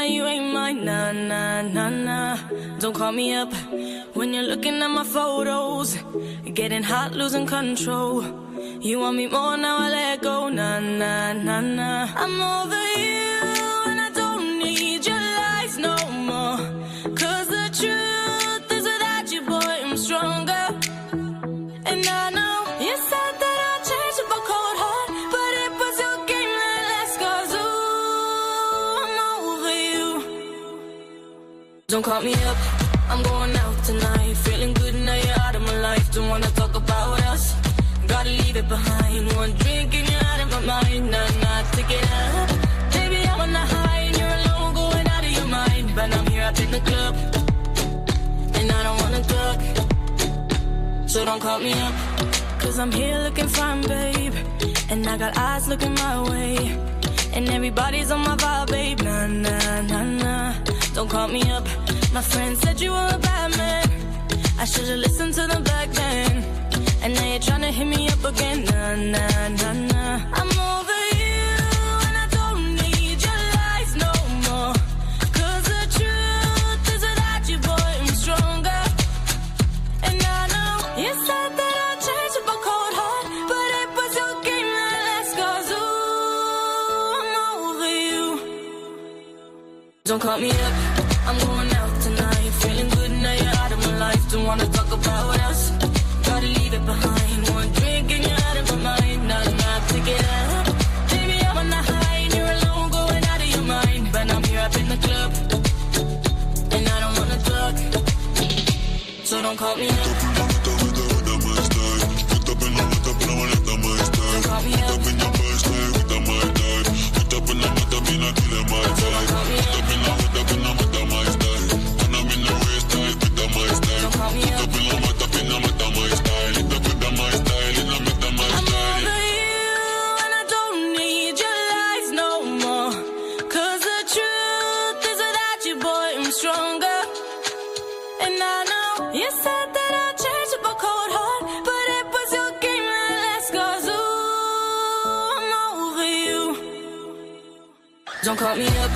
you ain't mine. Nah, nah, nah, nah. Don't call me up when you're looking at my photos. Getting hot, losing control. You want me more, now I let go. Nah, nah, nah, nah. I'm over you and I don't need your lies no more. Cause the truth is without you, boy, I'm stronger. And I know you said that I'll change up a cold heart, but it was your game that last. Cause ooh, I'm over you. Don't call me up, I'm going out tonight. Feeling good now you're out of my life. Don't wanna talk about us, gotta leave it behind. One drink and you're out of my mind. Nah, nah, take it up. Baby, I'm on the high and you're alone, going out of your mind. But I'm here up in the club and I don't wanna talk. So don't call me up, cause I'm here looking fine, babe. And I got eyes looking my way, and everybody's on my vibe, babe. Nah, nah, nah, nah. Don't call me up. My friend said you were a bad man. I should've listened to them back then. And now you're tryna hit me up again. Nah, nah, nah, nah. I'm over you and I don't need your lies no more. Cause the truth is without you, boy, I'm stronger. And I know you said that I'll change up a cold heart, but it was your game that last. Cause ooh, I'm over you. Don't call me up, I'm going out tonight. Feeling good now you're out of my life. Don't wanna talk about us, gotta leave it behind. One drink and you're out of my mind. Nah, nah, take it up. Baby, I'm on the high and you're alone, going out of your mind. But I'm here up in the club and I don't wanna talk. So don't call me up. Don't call me up. Don't call me up,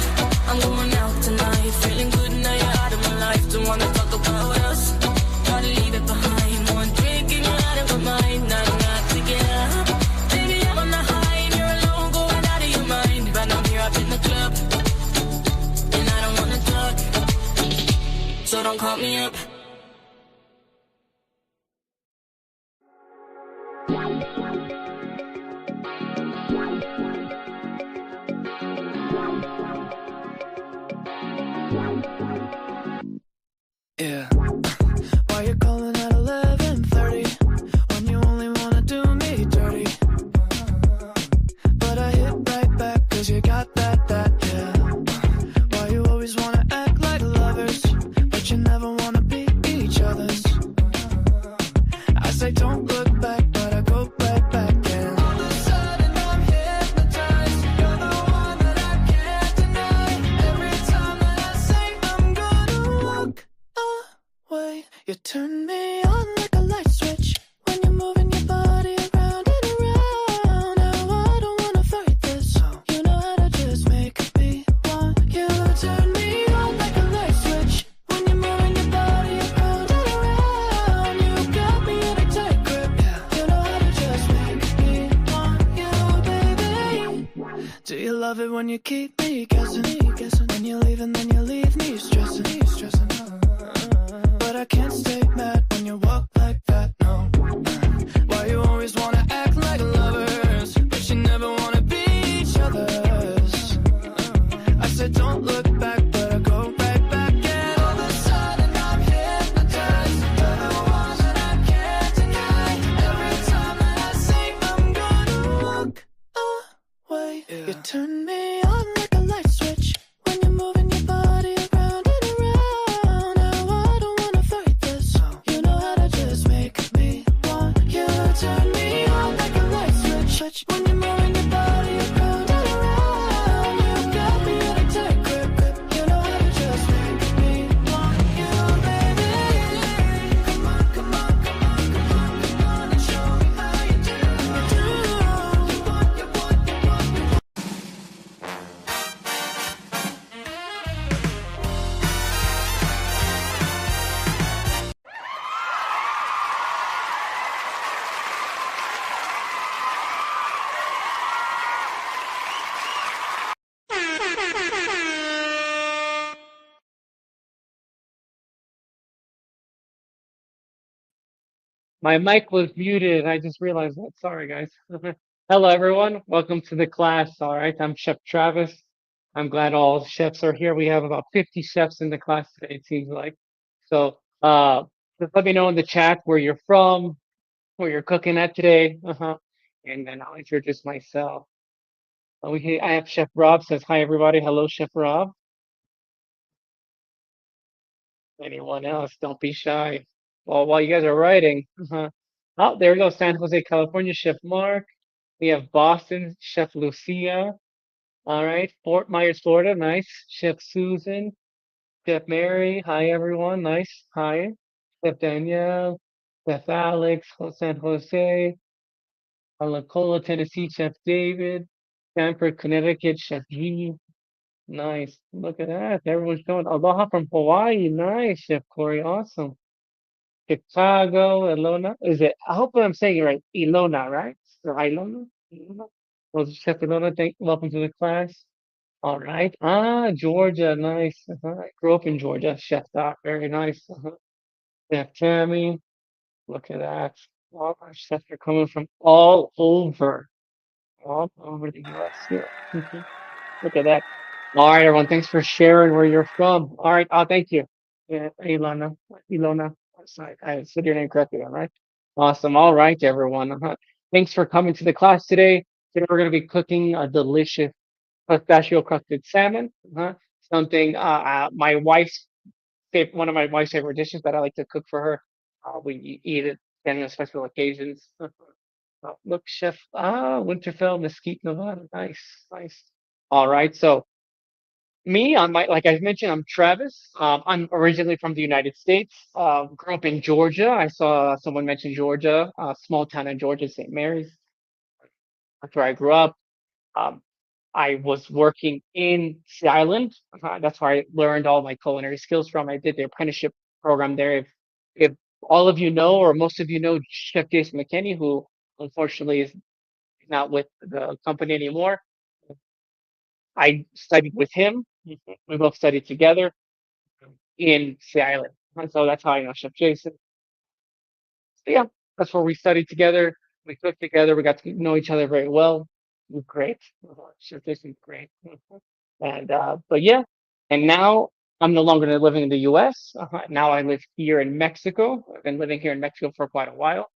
I'm going out tonight. Feeling good now you're out of my life. Don't wanna talk about us, gotta leave it behind. One drink and you're out of my mind. Nah, nah, take it up. Baby, I'm on the high and you're alone, going out of your mind. But I'm here up in the club and I don't wanna talk. So don't call me up. Yeah. Why you calling at 11:30 when you only wanna do me dirty? But I hit right back cause you got that, yeah. Why you always wanna act like lovers, but you never wanna be each other's? I say don't look back, but I go right back and all of a sudden I'm hypnotized. You're the one that I can't deny. Every time that I say I'm gonna walk away, you turn me on like a light switch when you're moving your body around and around. Now I don't wanna fight this, you know how to just make me want you. Turn me on like a light switch when you're moving your body around and around. You got me in a tight grip, you know how to just make me want you, baby. Do you love it when you keep me guessing? When you leave and then you leave me stressing. But I can't stay mad when you walk like that, no. Why you always wanna act like lovers, but you never wanna be each other's? I said don't look back, but I go right back and all of a sudden I'm hypnotized. You're the one that I can't deny. Every time that I say I'm gonna walk away, you turn me on like a light switch when you're moving your body around and around. Now I don't wanna fight this, you know how to just make me want you. Turn me on like a light switch when you're moving your body around and around. You got me in a tight grip, My mic was muted. I just realized that. Sorry, guys. Hello, everyone. Welcome to the class. All right, I'm Chef Travis. I'm glad all chefs are here. We have about 50 chefs in the class today, it seems like. So, just let me know in the chat where you're from, where you're cooking at today. And then I'll introduce myself. I have Chef Rob says hi, everybody. Hello, Chef Rob. Anyone else? Don't be shy. Well, while you guys are writing, oh, there we go. San Jose, California, Chef Mark. We have Boston, Chef Lucia. All right. Fort Myers, Florida. Nice. Chef Susan, Chef Mary. Hi, everyone. Nice. Hi. Chef Danielle, Chef Alex, San Jose, Alacola, Tennessee, Chef David, Stamford, Connecticut, Chef G. Nice. Look at that. Everyone's going. Aloha from Hawaii. Nice, Chef Corey. Awesome. Chicago, Ilona. Is it? I hope I'm saying it right. Ilona, right? Or Ilona? Ilona? Well, Chef Ilona, welcome to the class. All right. Ah, Georgia, nice. I grew up in Georgia. Chef Doc, very nice. Chef Tammy, look at that. All our chefs are coming from all over the U.S. here. Look at that. All right, everyone. Thanks for sharing where you're from. All right. Oh, thank you. Yeah, Ilona. Ilona. Sorry, I said your name correctly, then, right? Awesome. All right, everyone. Thanks for coming to the class today. Today we're going to be cooking a delicious pistachio crusted salmon. Something my wife's one of my wife's favorite dishes that I like to cook for her. We eat it on special occasions. Look, Chef Winterfell, Mesquite, Nevada. Nice, nice. All right, so me, on my like I mentioned, I'm Travis. I'm originally from the United States. Grew up in Georgia. I saw someone mention Georgia, a small town in Georgia, St. Mary's. That's where I grew up. Um, I was working in Sea Island. That's where I learned all my culinary skills from. I did the apprenticeship program there. If all of you know, or most of you know, Chef Jason McKinney, who unfortunately is not with the company anymore, I studied with him. We both studied together in Sea Island. And so that's how I know Chef Jason. So yeah, that's where we studied together. We cooked together. We got to know each other very well. It was great. Chef Jason's great. And but yeah, and now I'm no longer living in the U.S. Now I live here in Mexico. I've been living here in Mexico for quite a while.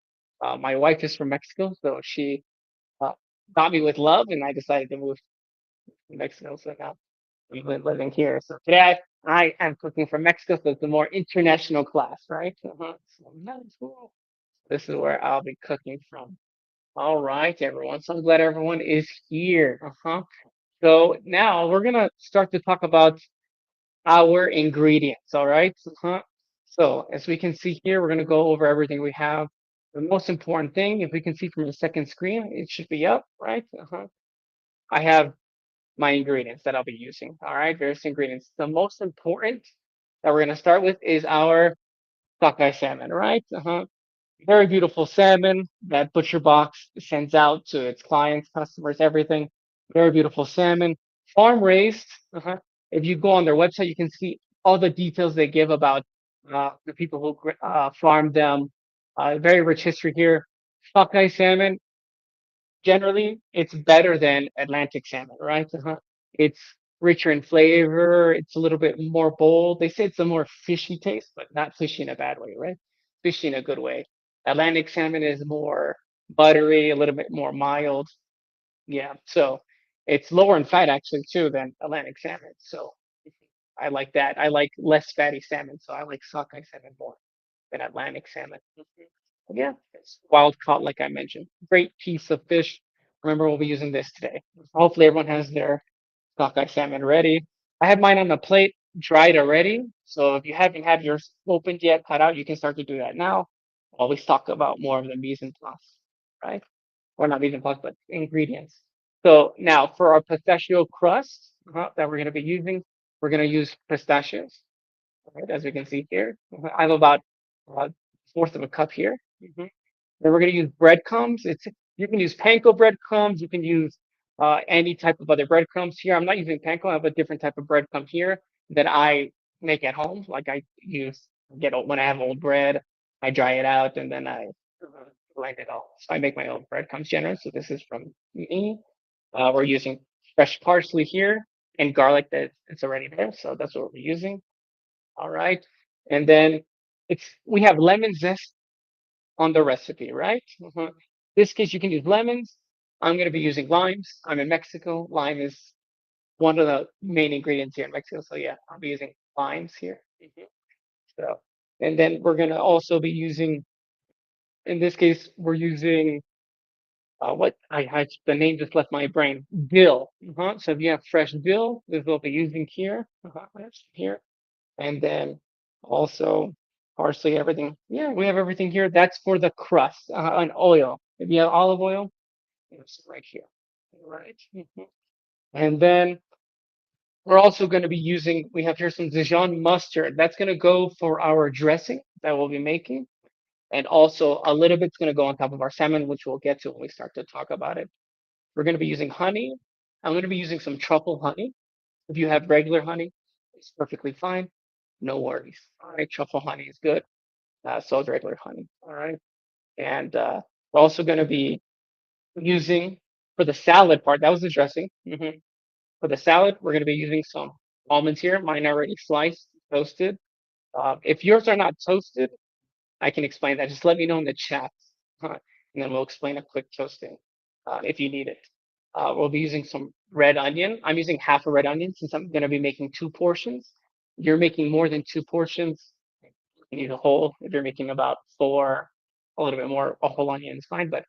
My wife is from Mexico, so she uh, got me with love, and I decided to move to Mexico. So now we've been living here. So today I am cooking from Mexico, so it's a more international class, right? So that's cool. This is where I'll be cooking from. All right, everyone. So I'm glad everyone is here. So now we're gonna start to talk about our ingredients. All right. So as we can see here, we're gonna go over everything we have. The most important thing, if we can see from the second screen, it should be up, right? I have my ingredients that I'll be using. All right, various ingredients. The most important that we're gonna start with is our sockeye salmon, right? Very beautiful salmon that Butcherbox sends out to its clients, customers, everything. Very beautiful salmon, farm raised. If you go on their website, you can see all the details they give about the people who farmed them. Very rich history here. Sockeye salmon, generally, it's better than Atlantic salmon, right? It's richer in flavor. It's a little bit more bold. They say it's a more fishy taste, but not fishy in a bad way, right? Fishy in a good way. Atlantic salmon is more buttery, a little bit more mild. Yeah, so it's lower in fat actually too than Atlantic salmon. So I like that. I like less fatty salmon, so I like sockeye salmon more than Atlantic salmon. Yeah, it's wild caught, like I mentioned. Great piece of fish. Remember, we'll be using this today. Hopefully, everyone has their sockeye salmon ready. I have mine on the plate, dried already. So if you haven't had yours opened yet, cut out, you can start to do that now. Always talk about more of the mise en place, right? Or not mise en place, but ingredients. So now for our pistachio crust that we're going to be using, we're going to use pistachios, right? As we can see here, I have about a fourth of a cup here. Then we're going to use breadcrumbs. You can use panko breadcrumbs. You can use any type of other breadcrumbs here. I'm not using panko. I have a different type of breadcrumb here that I make at home. Like I use when I have old bread, I dry it out and then I blend it all. So I make my own breadcrumbs generous. So this is from me. We're using fresh parsley here and garlic that it's already there. So that's what we're using. All right. And then we have lemon zest on the recipe, right? This case, you can use lemons. I'm going to be using limes. I'm in Mexico. Lime is one of the main ingredients here in Mexico. So yeah, I'll be using limes here. So, and then we're going to also be using, in this case, we're using what the name just left my brain. Dill. So if you have fresh dill, this will be using here. That's here. And then also parsley, everything. Yeah, we have everything here. That's for the crust. And oil. If you have olive oil, it's right here. Right. And then we're also going to be using, we have here some Dijon mustard. That's going to go for our dressing that we'll be making. And also a little bit's going to go on top of our salmon, which we'll get to when we start to talk about it. We're going to be using honey. I'm going to be using some truffle honey. If you have regular honey, it's perfectly fine. No worries. All right, truffle honey is good. So is regular honey. All right. And we're also going to be using, for the salad part, that was the dressing. For the salad, we're going to be using some almonds here. Mine are already sliced, toasted. If yours are not toasted, I can explain that. Just let me know in the chat, and then we'll explain a quick toasting if you need it. We'll be using some red onion. I'm using half a red onion since I'm going to be making 2 portions. You're making more than 2 portions. You need a whole. If you're making about 4, a little bit more, a whole onion is fine. But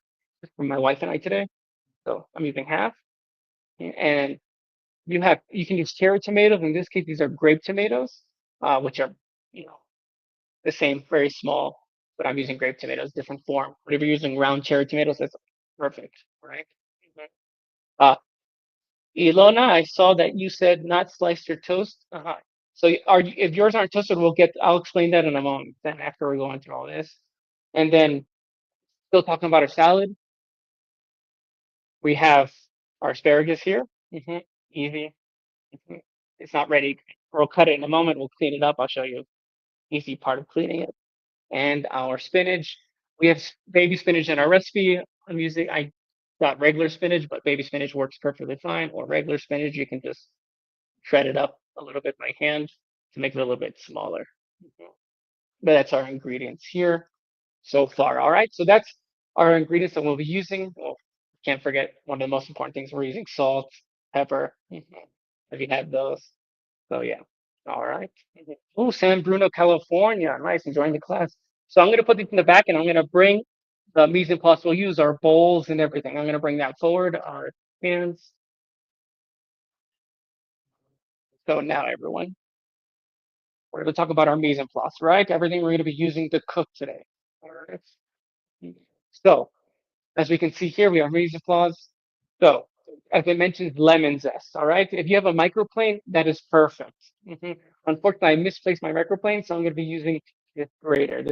for my wife and I today, so I'm using half. And you can use cherry tomatoes. In this case, these are grape tomatoes, which are you know the same, very small. But I'm using grape tomatoes, different form. Whenever you're using round cherry tomatoes, that's perfect, right? Uh, Ilona, I saw that you said not sliced your toast. So if yours aren't toasted, I'll explain that in a moment. Then after we go into all this, and then still talking about our salad, we have our asparagus here. Easy. Mhm. It's not ready. We'll cut it in a moment. We'll clean it up. I'll show you easy part of cleaning it. And our spinach. We have baby spinach in our recipe. I got regular spinach, but baby spinach works perfectly fine. Or regular spinach, you can just shred it up a little bit by hand to make it a little bit smaller. But that's our ingredients here so far. All right, so that's our ingredients that we'll be using. Well, can't forget one of the most important things, we're using salt, pepper. If you have those. So yeah. All right. Oh, San Bruno, California. Nice, enjoying the class. So I'm gonna put these in the back, and I'm gonna bring the mise en place. We'll use our bowls and everything. I'm gonna bring that forward. Our hands. So now, everyone, we're gonna talk about our mise en place, right? Everything we're gonna be using to cook today. All right. So as we can see here, we have mise en place. So as I mentioned, lemon zest. All right. If you have a microplane, that is perfect. Unfortunately, I misplaced my microplane, so I'm going to be using this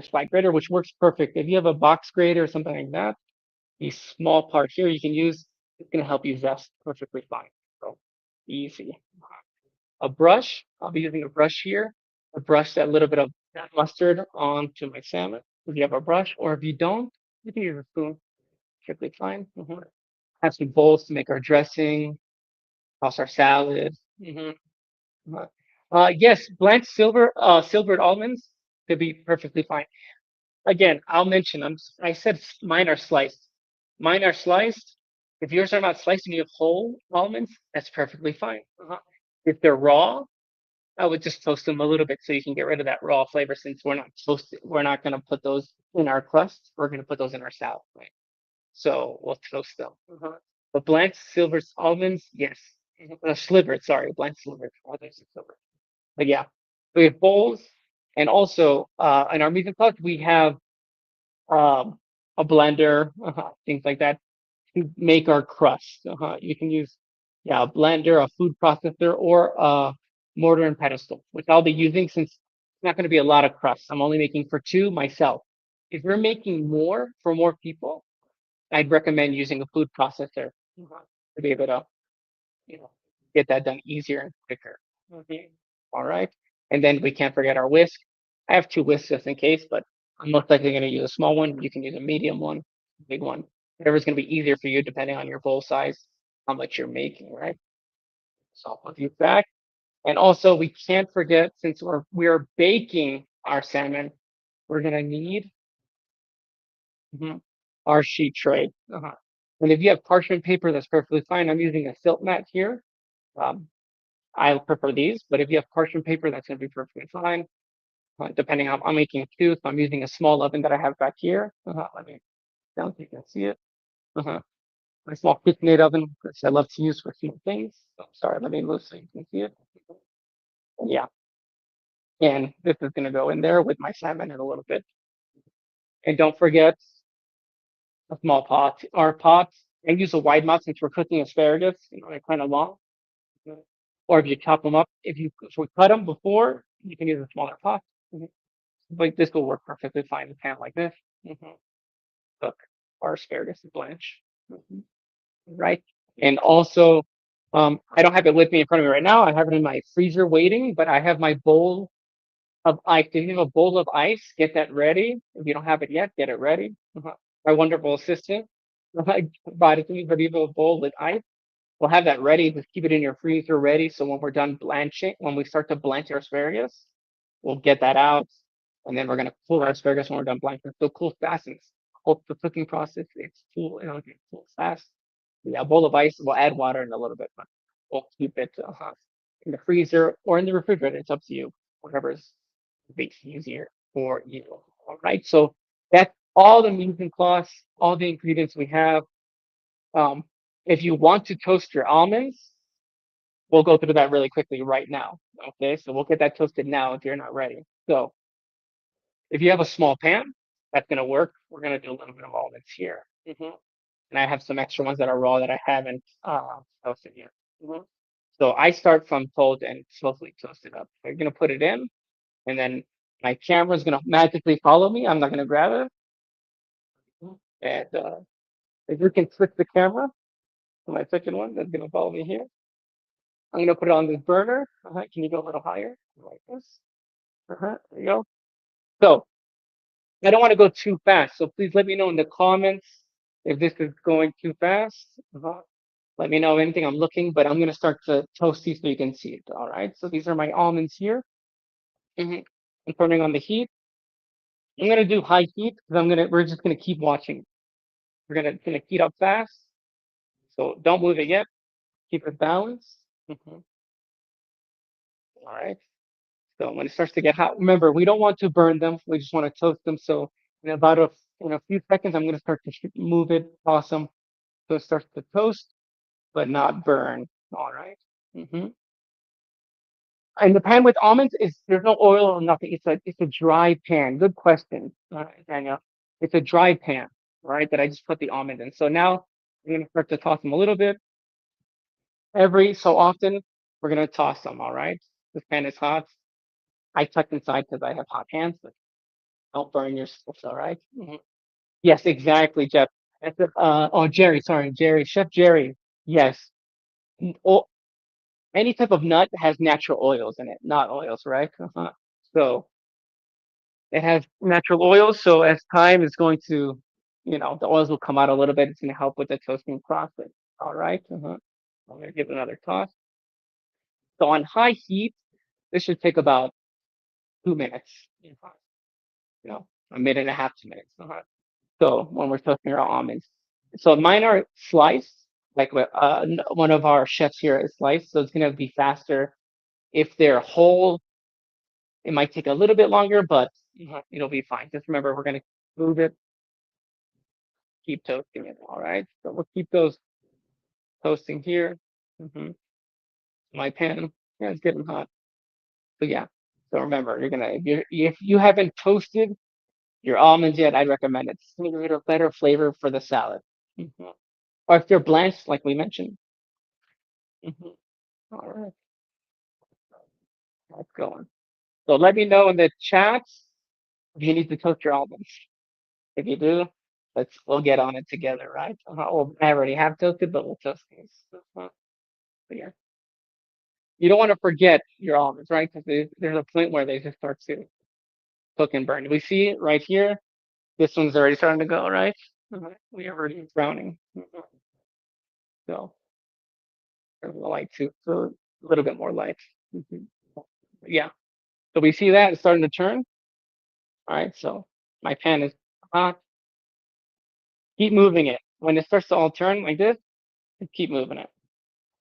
flat grater, which works perfect. If you have a box grater or something like that, the small part here you can use, it's going to help you zest perfectly fine. So easy. A brush, I'll be using a brush here. A brush that little bit of that mustard onto my salmon. If you have a brush, or if you don't, you can use a spoon. Perfectly fine. Have some bowls to make our dressing, toss our salad. Yes, blanched silvered almonds could be perfectly fine. Again, I'll mention. I said mine are sliced. Mine are sliced. If yours are not sliced and you have whole almonds, that's perfectly fine. If they're raw, I would just toast them a little bit so you can get rid of that raw flavor. Since we're not going to put those in our crust. We're going to put those in our salad, right? So we'll toast them. But blanched silver almonds, yes. Slivered, sorry, blanched slivered. But yeah, we have bowls, and also in our mise en place we have um, a blender, things like that to make our crust. You can use a blender, a food processor, or a mortar and pestle, which I'll be using since it's not going to be a lot of crust. I'm only making for 2 myself. If you're making more for more people, I'd recommend using a food processor to be able to, you know, get that done easier and quicker. All right. And then we can't forget our whisk. I have 2 whisks just in case, but I'm most likely going to use a small one. You can use a medium one, big one, whatever's going to be easier for you depending on your bowl size, how much you're making, right? So I'll put these back. And also, we can't forget, since we're baking our salmon, we're gonna need our sheet tray. And if you have parchment paper, that's perfectly fine. I'm using a silk mat here. Um, I prefer these, but if you have parchment paper, that's gonna be perfectly fine. Depending on, I'm making two, so I'm using a small oven that I have back here. Let me down so you can see it. My small KitchenAid oven, which I love to use for few things. So, sorry, let me move so you can see it. Yeah, and this is gonna go in there with my salmon in a little bit. And don't forget a small pot or pots. And use a wide mouth since we're cooking asparagus, they're kind of long. Or if you chop them up, if we cut them before, you can use a smaller pot. Mhm. But this will work perfectly fine in a pan like this. Cook our asparagus and blanch. Right. And also, I don't have it with me in front of me right now. I have it in my freezer waiting, but I have my bowl of ice. If you have a bowl of ice, get that ready. If you don't have it yet, get it ready. My wonderful assistant provided to me, but even a bowl with ice. We'll have that ready. Just keep it in your freezer ready. So when we're done blanching, when we start to blanch our asparagus, we'll get that out. And then we're going to cool our asparagus when we're done blanching. So cool fast. And the cooking process, it's cool, it cools fast. Yeah, a bowl of ice, we'll add water in a little bit, but we'll keep it in the freezer or in the refrigerator. It's up to you, whatever's makes it easier for you. All right. So that's all the mise en place, all the ingredients we have. Um, if you want to toast your almonds, we'll go through that really quickly right now. Okay, so we'll get that toasted now if you're not ready. So if you have a small pan, that's gonna work. We're gonna do a little bit of almonds here. And I have some extra ones that are raw that I haven't toasted yet. So I start from cold and slowly toast it up. So you're gonna put it in, and then my camera is gonna magically follow me. I'm not gonna grab it. And if you can switch the camera to my second one, that's gonna follow me here. I'm gonna put it on this burner. Can you go a little higher? Like this. There you go. So I don't want to go too fast. So please let me know in the comments if this is going too fast. Let me know anything I'm looking, but I'm gonna start to toast these so you can see it. All right. So these are my almonds here. I'm turning on the heat. I'm gonna do high heat because we're just gonna keep watching. We're gonna heat up fast. So don't move it yet. Keep it balanced. All right. So when it starts to get hot, remember we don't want to burn them. We just want to toast them. So in a few seconds, I'm going to start to move it, toss them, so it starts to toast but not burn. All right. And the pan with almonds is there's no oil or nothing. It's a dry pan. Good question, Daniel. It's a dry pan, right? That I just put the almonds in. So now I'm going to start to toss them a little bit. Every so often, we're going to toss them. All right. This pan is hot. I tucked inside because I have hot hands, but don't burn your stuff, all right? Yes, exactly, Jeff. Oh, Jerry, sorry, Jerry, Chef Jerry. Yes. Oh, any type of nut has natural oils in it, not oils, right? So it has natural oils. So as time is going to, the oils will come out a little bit. It's going to help with the toasting process. All right. I'm going to give it another toss. So on high heat, this should take about 2 minutes. A minute and a half, 2 minutes. So when we're toasting our almonds, so mine are sliced, like one of our chefs here is sliced, so it's gonna be faster. If they're whole, it might take a little bit longer, but it'll be fine. Just remember, we're gonna move it, keep toasting it. All right, so we'll keep those toasting here. My pan, yeah, it's getting hot. So yeah, so remember, if you haven't toasted your almonds yet, I'd recommend it. It's gonna give it a better flavor for the salad. Or if they're blanched, like we mentioned. All right, that's going. So let me know in the chat if you need to toast your almonds. If you do, we'll get on it together, right? Well, I already have toasted, but we'll toast these. But yeah, you don't want to forget your almonds, right? Because there's a point where they just start to cook and burn. We see it right here. This one's already starting to go, right? We are already browning. So there's the light too. So a little bit more light. Mhm. Yeah. So we see that it's starting to turn. All right. So my pan is hot. Keep moving it. When it starts to all turn like this, keep moving it.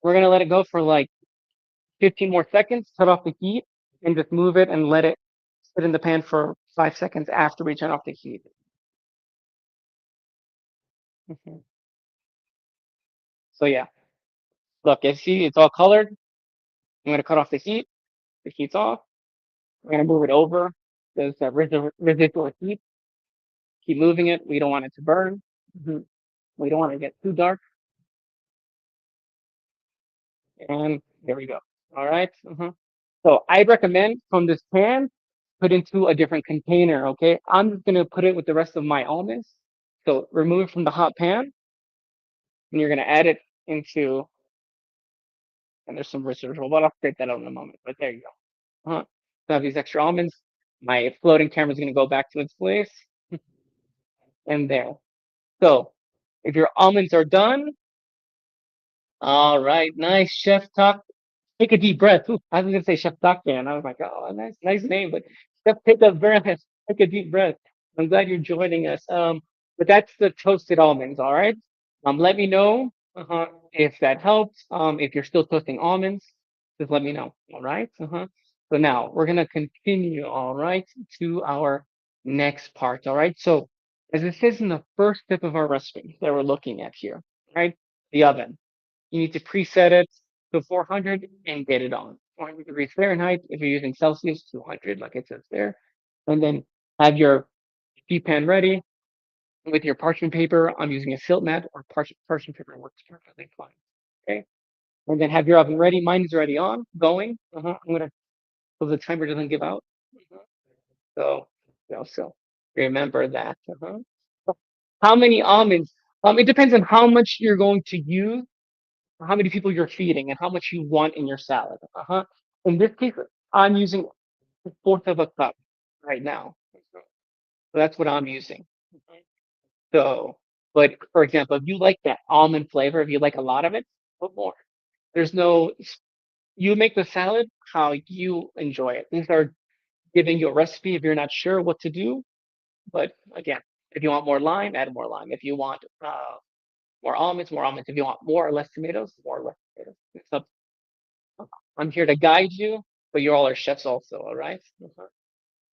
We're gonna let it go for like 15 more seconds. Cut off the heat and just move it and let it sit in the pan for 5 seconds after we turn off the heat. Mhm. So yeah, look, you see it's all colored. I'm gonna cut off the heat. The heat's off. We're gonna move it over. There's that residual heat. Keep moving it. We don't want it to burn. Mhm. We don't want to get too dark. And there we go. All right. So I recommend from this pan, put into a different container. Okay. I'm just gonna put it with the rest of my almonds. So remove it from the hot pan, and you're gonna add it into. And there's some residual, but I'll scrape that out in a moment. But there you go. So I have these extra almonds. My floating camera is gonna go back to its place, and there. So if your almonds are done, all right, nice, Chef Talk. Take a deep breath. Ooh, I was gonna say Chef Doctor, and I was like, oh, nice name, but Chef, take a breath. Take a deep breath. I'm glad you're joining us. But that's the toasted almonds. All right. Let me know if that helps. If you're still toasting almonds, just let me know. All right. So now we're gonna continue. All right, to our next part. All right. So as it says in the first step of our recipe that we're looking at here, right, the oven. You need to preset it to 400 and get it on. 400 degrees Fahrenheit. If you're using Celsius, 200, like it says there. And then have your steep pan ready with your parchment paper. I'm using a silk mat or parchment paper works perfectly fine. Okay. And then have your oven ready. Mine is already on, going. I'm gonna so the timer doesn't give out. Mhm. So, so remember that. How many almonds? It depends on how much you're going to use, how many people you're feeding, and how much you want in your salad. In this case, I'm using a fourth of a cup right now. So that's what I'm using. So, but for example, if you like that almond flavor, if you like a lot of it, put more. There's no, you make the salad how you enjoy it. These are giving you a recipe if you're not sure what to do. But again, if you want more lime, add more lime. If you want more almonds, more almonds. If you want more or less tomatoes, more or less tomatoes. It's up. I'm here to guide you, but you all are chefs also, all right?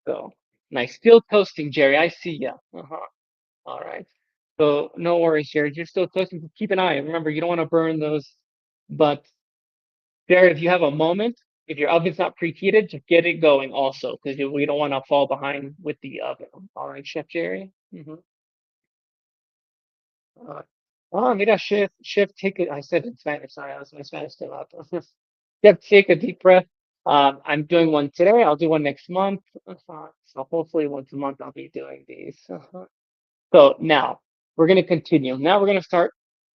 So nice. Still toasting, Jerry. I see ya. All right. So no worries, Jerry. You're still toasting. Keep an eye. Remember, you don't want to burn those. But Jerry, if you have a moment, if your oven's not preheated, just get it going also, because we don't want to fall behind with the oven. All right, Chef Jerry. Uh, oh, mira, chef, take it. I said it in Spanish. Sorry, I was my Spanish still up. Chef, take a deep breath. I'm doing one today. I'll do one next month. So hopefully once a month I'll be doing these. So now we're gonna continue. Now we're gonna start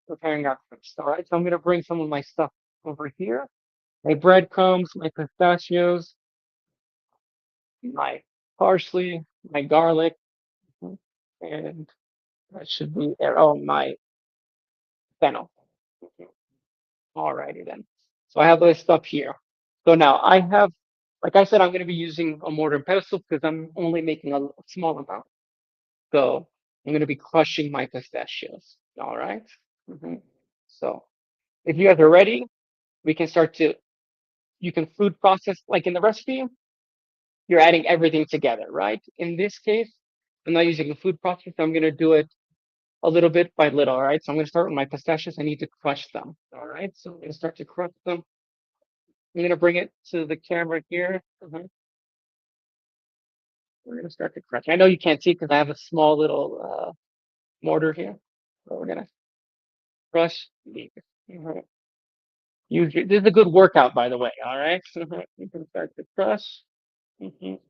preparing our crust. All right. So I'm gonna bring some of my stuff over here. My breadcrumbs, my pistachios, my parsley, my garlic, and that should be there. Oh, my fennel. Alrighty then. So I have this stuff here. So now I have, like I said, I'm going to be using a mortar and pestle because I'm only making a small amount. So I'm going to be crushing my pistachios. All right. So if you guys are ready, we can start to, you can food process like in the recipe, you're adding everything together, right? In this case, I'm not using a food processor. I'm going to do it a little bit by little. All right. So I'm going to start with my pistachios. I need to crush them. All right. So I'm going to start to crush them. I'm going to bring it to the camera here. We're going to start to crush. I know you can't see because I have a small little mortar here. So we're going to crush these. Mhm. This is a good workout, by the way. All right. You can start to crush. Mhm.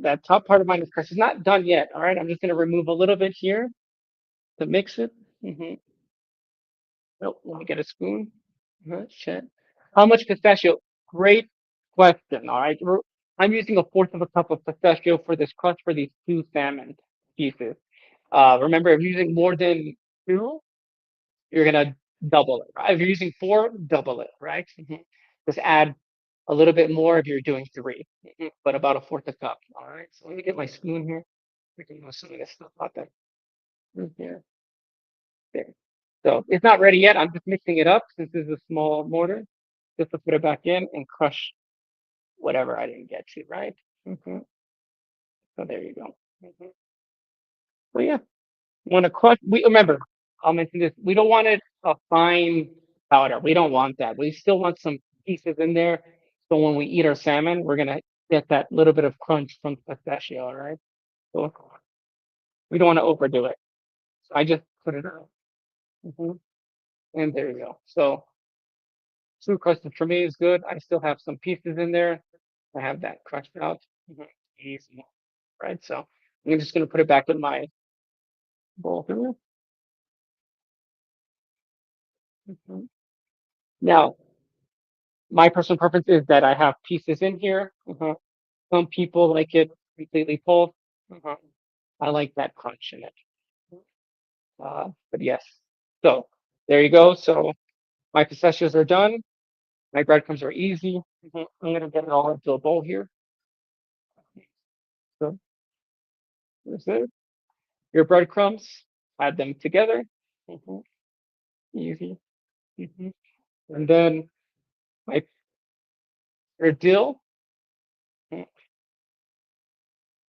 That top part of mine is crushed. It's not done yet. All right. I'm just going to remove a little bit here to mix it. Oh, let me get a spoon. Shit. How much pistachio? Great question. All right. I'm using a fourth of a cup of pistachio for this crust for these two salmon pieces. Remember, if you're using more than two, you're gonna double it. Right? If you're using four, double it, right? Just add a little bit more if you're doing three, but about a fourth a cup. All right. So let me get my spoon here. We can move some of this stuff out there. Here. There. So it's not ready yet. I'm just mixing it up since this is a small mortar, just to put it back in and crush whatever I didn't get to, right? So there you go. So yeah, want to crush. We remember, I'll mention this. We don't want it a fine powder. We don't want that. We still want some pieces in there. So when we eat our salmon, we're gonna get that little bit of crunch from pistachio. All right. So we don't want to overdo it. So I just put it out. And there you go. So two crusted for me is good. I still have some pieces in there. I have that crushed out. Easy, right? So I'm just gonna put it back in my bowl here. Now, my personal preference is that I have pieces in here. Some people like it completely full. I like that crunch in it. But yes. So there you go. So my pistachios are done. My breadcrumbs are easy. I'm gonna get it all into a bowl here. So that's it. Your breadcrumbs, add them together. Mhm, Easy. Mhm. And then my your dill. Mm.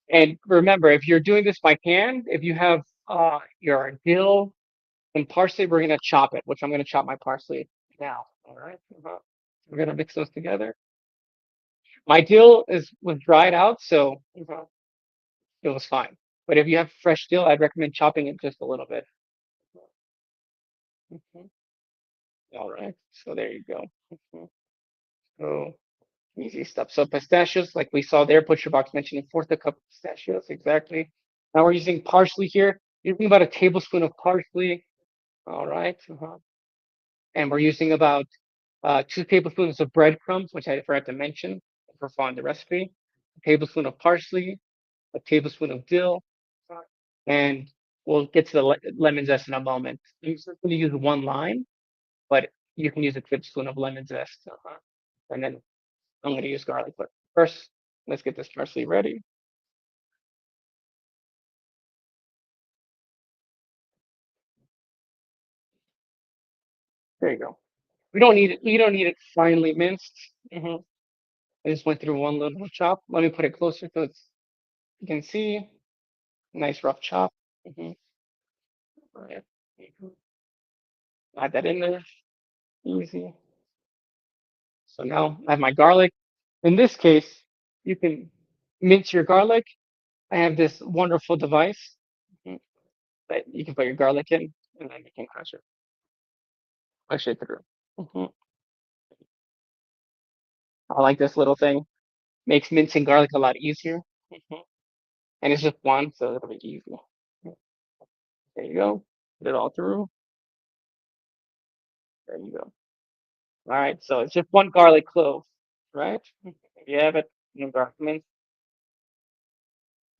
And remember, if you're doing this by hand, if you have your dill and parsley, we're gonna chop it, which I'm gonna chop my parsley now. All right. We're gonna mix those together. My dill was dried out, so it was fine. But if you have fresh dill, I'd recommend chopping it just a little bit. Mhm. All right. So there you go. So easy stuff. So pistachios, like we saw there, Butcherbox mentioning fourth a cup of pistachios, exactly. Now we're using parsley here. Using about a tablespoon of parsley. All right. And we're using about 2 tablespoons of breadcrumbs, which I forgot to mention for following the recipe. A tablespoon of parsley, a tablespoon of dill, and we'll get to the lemon zest in a moment. I'm just going to use one lime, but you can use a tablespoon of lemon zest. And then I'm going to use garlic. But first, let's get this parsley ready. There you go. We don't need it. We don't need it finely minced. I just went through one little chop. Let me put it closer so you can see. Nice rough chop. Mhm. Right. Add that in there. Easy. So now I have my garlic. In this case, you can mince your garlic. I have this wonderful device that you can put your garlic in, and then you can crush it through. Mhm. I like this little thing. Makes mincing garlic a lot easier. And it's just one, so it'll be easy. There you go. Put it all through. There you go. All right, so it's just one garlic clove, right? If you have it, garlic mince.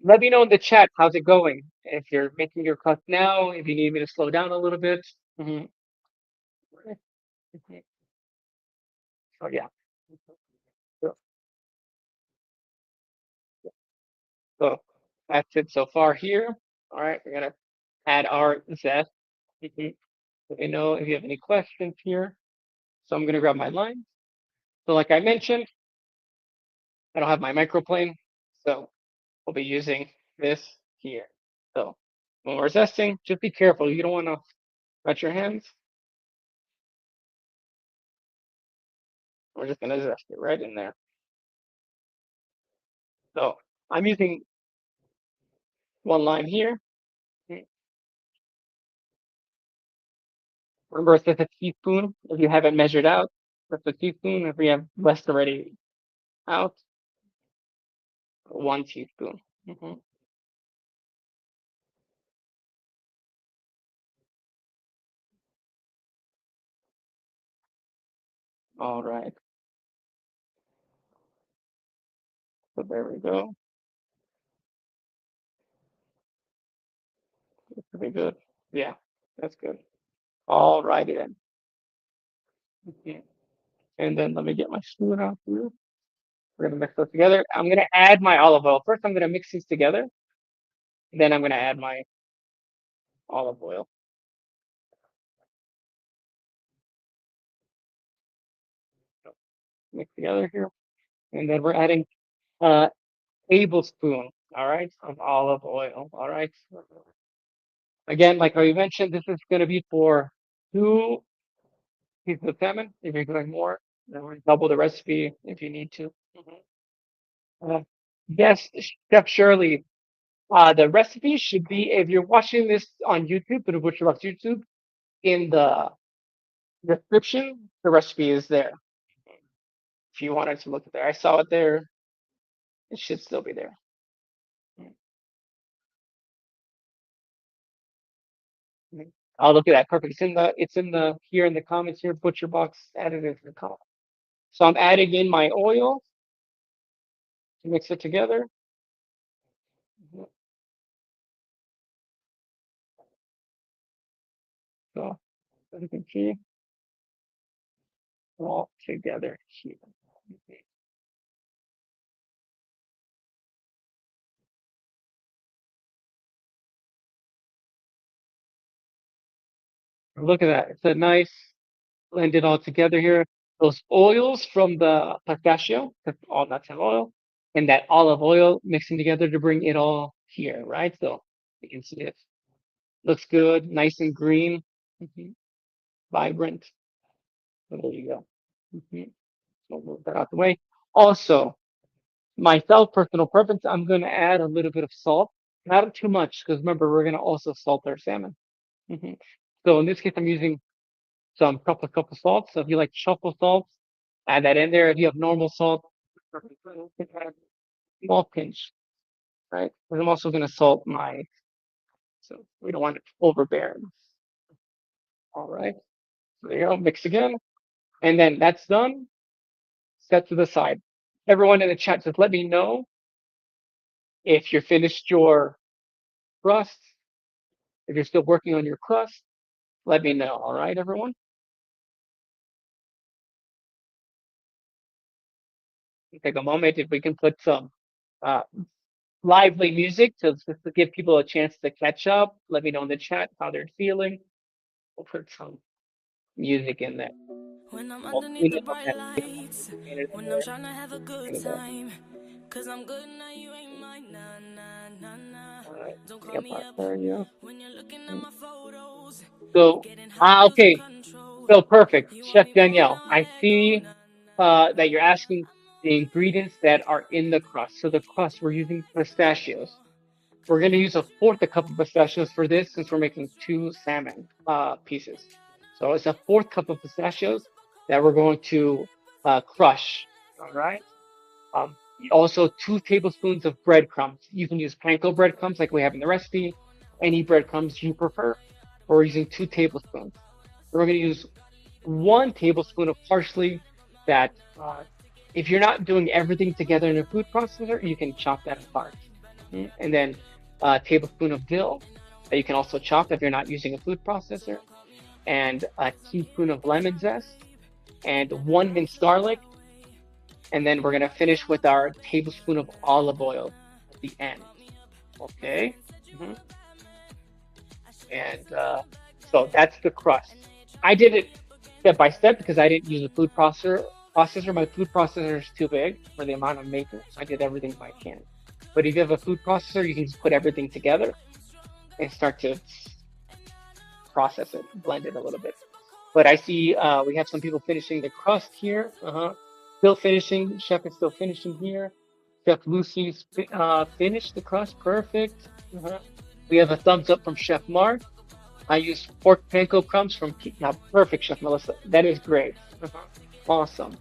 Let me know in the chat how's it going. If you're making your cut now, if you need me to slow down a little bit. Mhm. So yeah. So, so that's it so far here. All right, we're gonna add our zest. Let me know if you have any questions here. So I'm gonna grab my line. So like I mentioned, I don't have my microplane, so we'll be using this here. So when we're zesting, just be careful. You don't want to wet your hands. We're just gonna zest it right in there. So I'm using one line here. Remember, it's just a teaspoon. If you haven't measured out, that's a teaspoon. If we have less already out, 1 teaspoon. All right. So there we go. That's pretty good. Yeah, that's good. All righty then. Okay. And then let me get my spoon out here. We're gonna mix those together. I'm gonna add my olive oil. First, I'm gonna mix these together. Then I'm gonna add my olive oil. So, mix together here. And then we're adding a tablespoon, all right, of olive oil. All right. Again, like we mentioned, this is gonna be for 2 pieces of salmon. If you're doing more, then we're double the recipe if you need to. Uh, yes, Chef Shirley. The recipe should be, if you're watching this on YouTube, go to Butcherbox YouTube. In the description, the recipe is there. If you wanted to look at there, I saw it there. It should still be there. Oh, look at that. Perfect. It's in the here in the comments here. Butcherbox added it in the comment. So I'm adding in my oil to mix it together. So as you can see, all together here. Look at that. It's a nice blended all together here. Those oils from the pistachio, because all nuts have oil, and that olive oil mixing together to bring it all here, right? So you can see it looks good, nice and green, vibrant. So there you go. So we'll move that out the way. Also, myself, personal preference, I'm going to add a little bit of salt, not too much, because remember, we're going to also salt our salmon. So in this case, I'm using some couple salt. So if you like truffle salt, add that in there. If you have normal salt, small pinch, right? But I'm also going to salt my, so we don't want it overbearing. All right. So there you go. Mix again. And then that's done. Set to the side. Everyone in the chat, just let me know if you're finished your crust. If you're still working on your crust, let me know. All right, everyone. Take a moment if we can put some uh, lively music just to give people a chance to catch up. Let me know in the chat how they're feeling. We'll put some music in there. When I'm Well, underneath we the know bright that lights, when I'm trying to have a good time, cause I'm good now, you ain't mine, nah, nah, nah, nah. All right. Don't call Yeah, me up yeah. when you're looking at my photos, So, getting hot, losing okay. control. So perfect. You want Chef me more Danielle, now, I I let go, see nah, that you're asking the ingredients that are in the crust. So the crust, we're using pistachios. We're going to use a fourth a cup of pistachios for this since we're making 2 salmon pieces. So it's a fourth cup of pistachios that we're going to crush. All right. Um, Also 2 tablespoons of breadcrumbs. You can use panko breadcrumbs like we have in the recipe. Any breadcrumbs you prefer. We're using 2 tablespoons. We're going to use 1 tablespoon of parsley that if you're not doing everything together in a food processor, you can chop that apart. And then a tablespoon of dill that you can also chop if you're not using a food processor, and a teaspoon of lemon zest, and 1 minced garlic. And then we're going to finish with our tablespoon of olive oil at the end. Okay. And so that's the crust. I did it step by step because I didn't use a food processor. My food processor is too big for the amount I'm making, so I did everything by hand. But if you have a food processor, you can just put everything together and start to process it, blend it a little bit. But I see we have some people finishing the crust here. Still finishing. Chef is still finishing here. Chef Lucy's finished the crust. Perfect. We have a thumbs up from Chef Mark. I use pork panko crumbs from perfect, Chef Melissa. That is great. Awesome.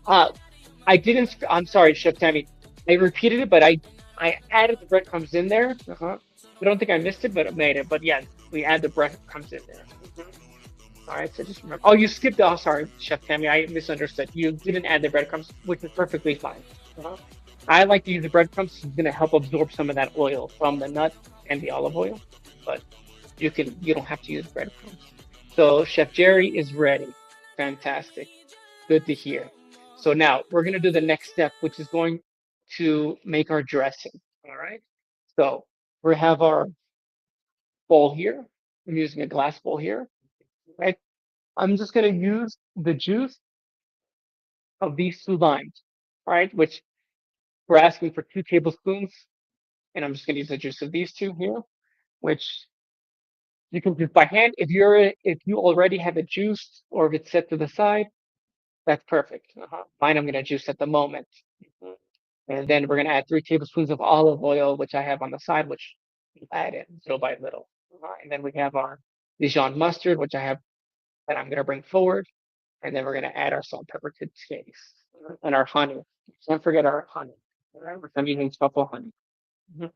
I didn't. I'm sorry, Chef Tammy. I repeated it, but I added the breadcrumbs in there. I don't think I missed it, but I made it. But yeah, we add the breadcrumbs in there. All right, so just remember. Oh, you skipped. Oh, sorry, Chef Tammy. I misunderstood. You didn't add the breadcrumbs, which is perfectly fine. Uh-huh. I like to use the breadcrumbs. It's going to help absorb some of that oil from the nut and the olive oil, but you don't have to use breadcrumbs. So Chef Jerry is ready. Fantastic. Good to hear. So now we're going to do the next step, which is going to make our dressing. All right. So we have our bowl here. I'm using a glass bowl here. Right. I'm just going to use the juice of these two limes. All right. Which we're asking for 2 tablespoons. And I'm just going to use the juice of these two here, which you can do by hand. If you already have it juiced or if it's set to the side, that's perfect. Mine I'm going to juice at the moment. Mhm. And then we're going to add 3 tablespoons of olive oil, which I have on the side, which we add in little by little. And then we have our Dijon mustard, which I have that I'm going to bring forward. And then we're going to add our salt, pepper to taste, and our honey. Don't forget our honey. All right, I'm using truffle honey. Mhm.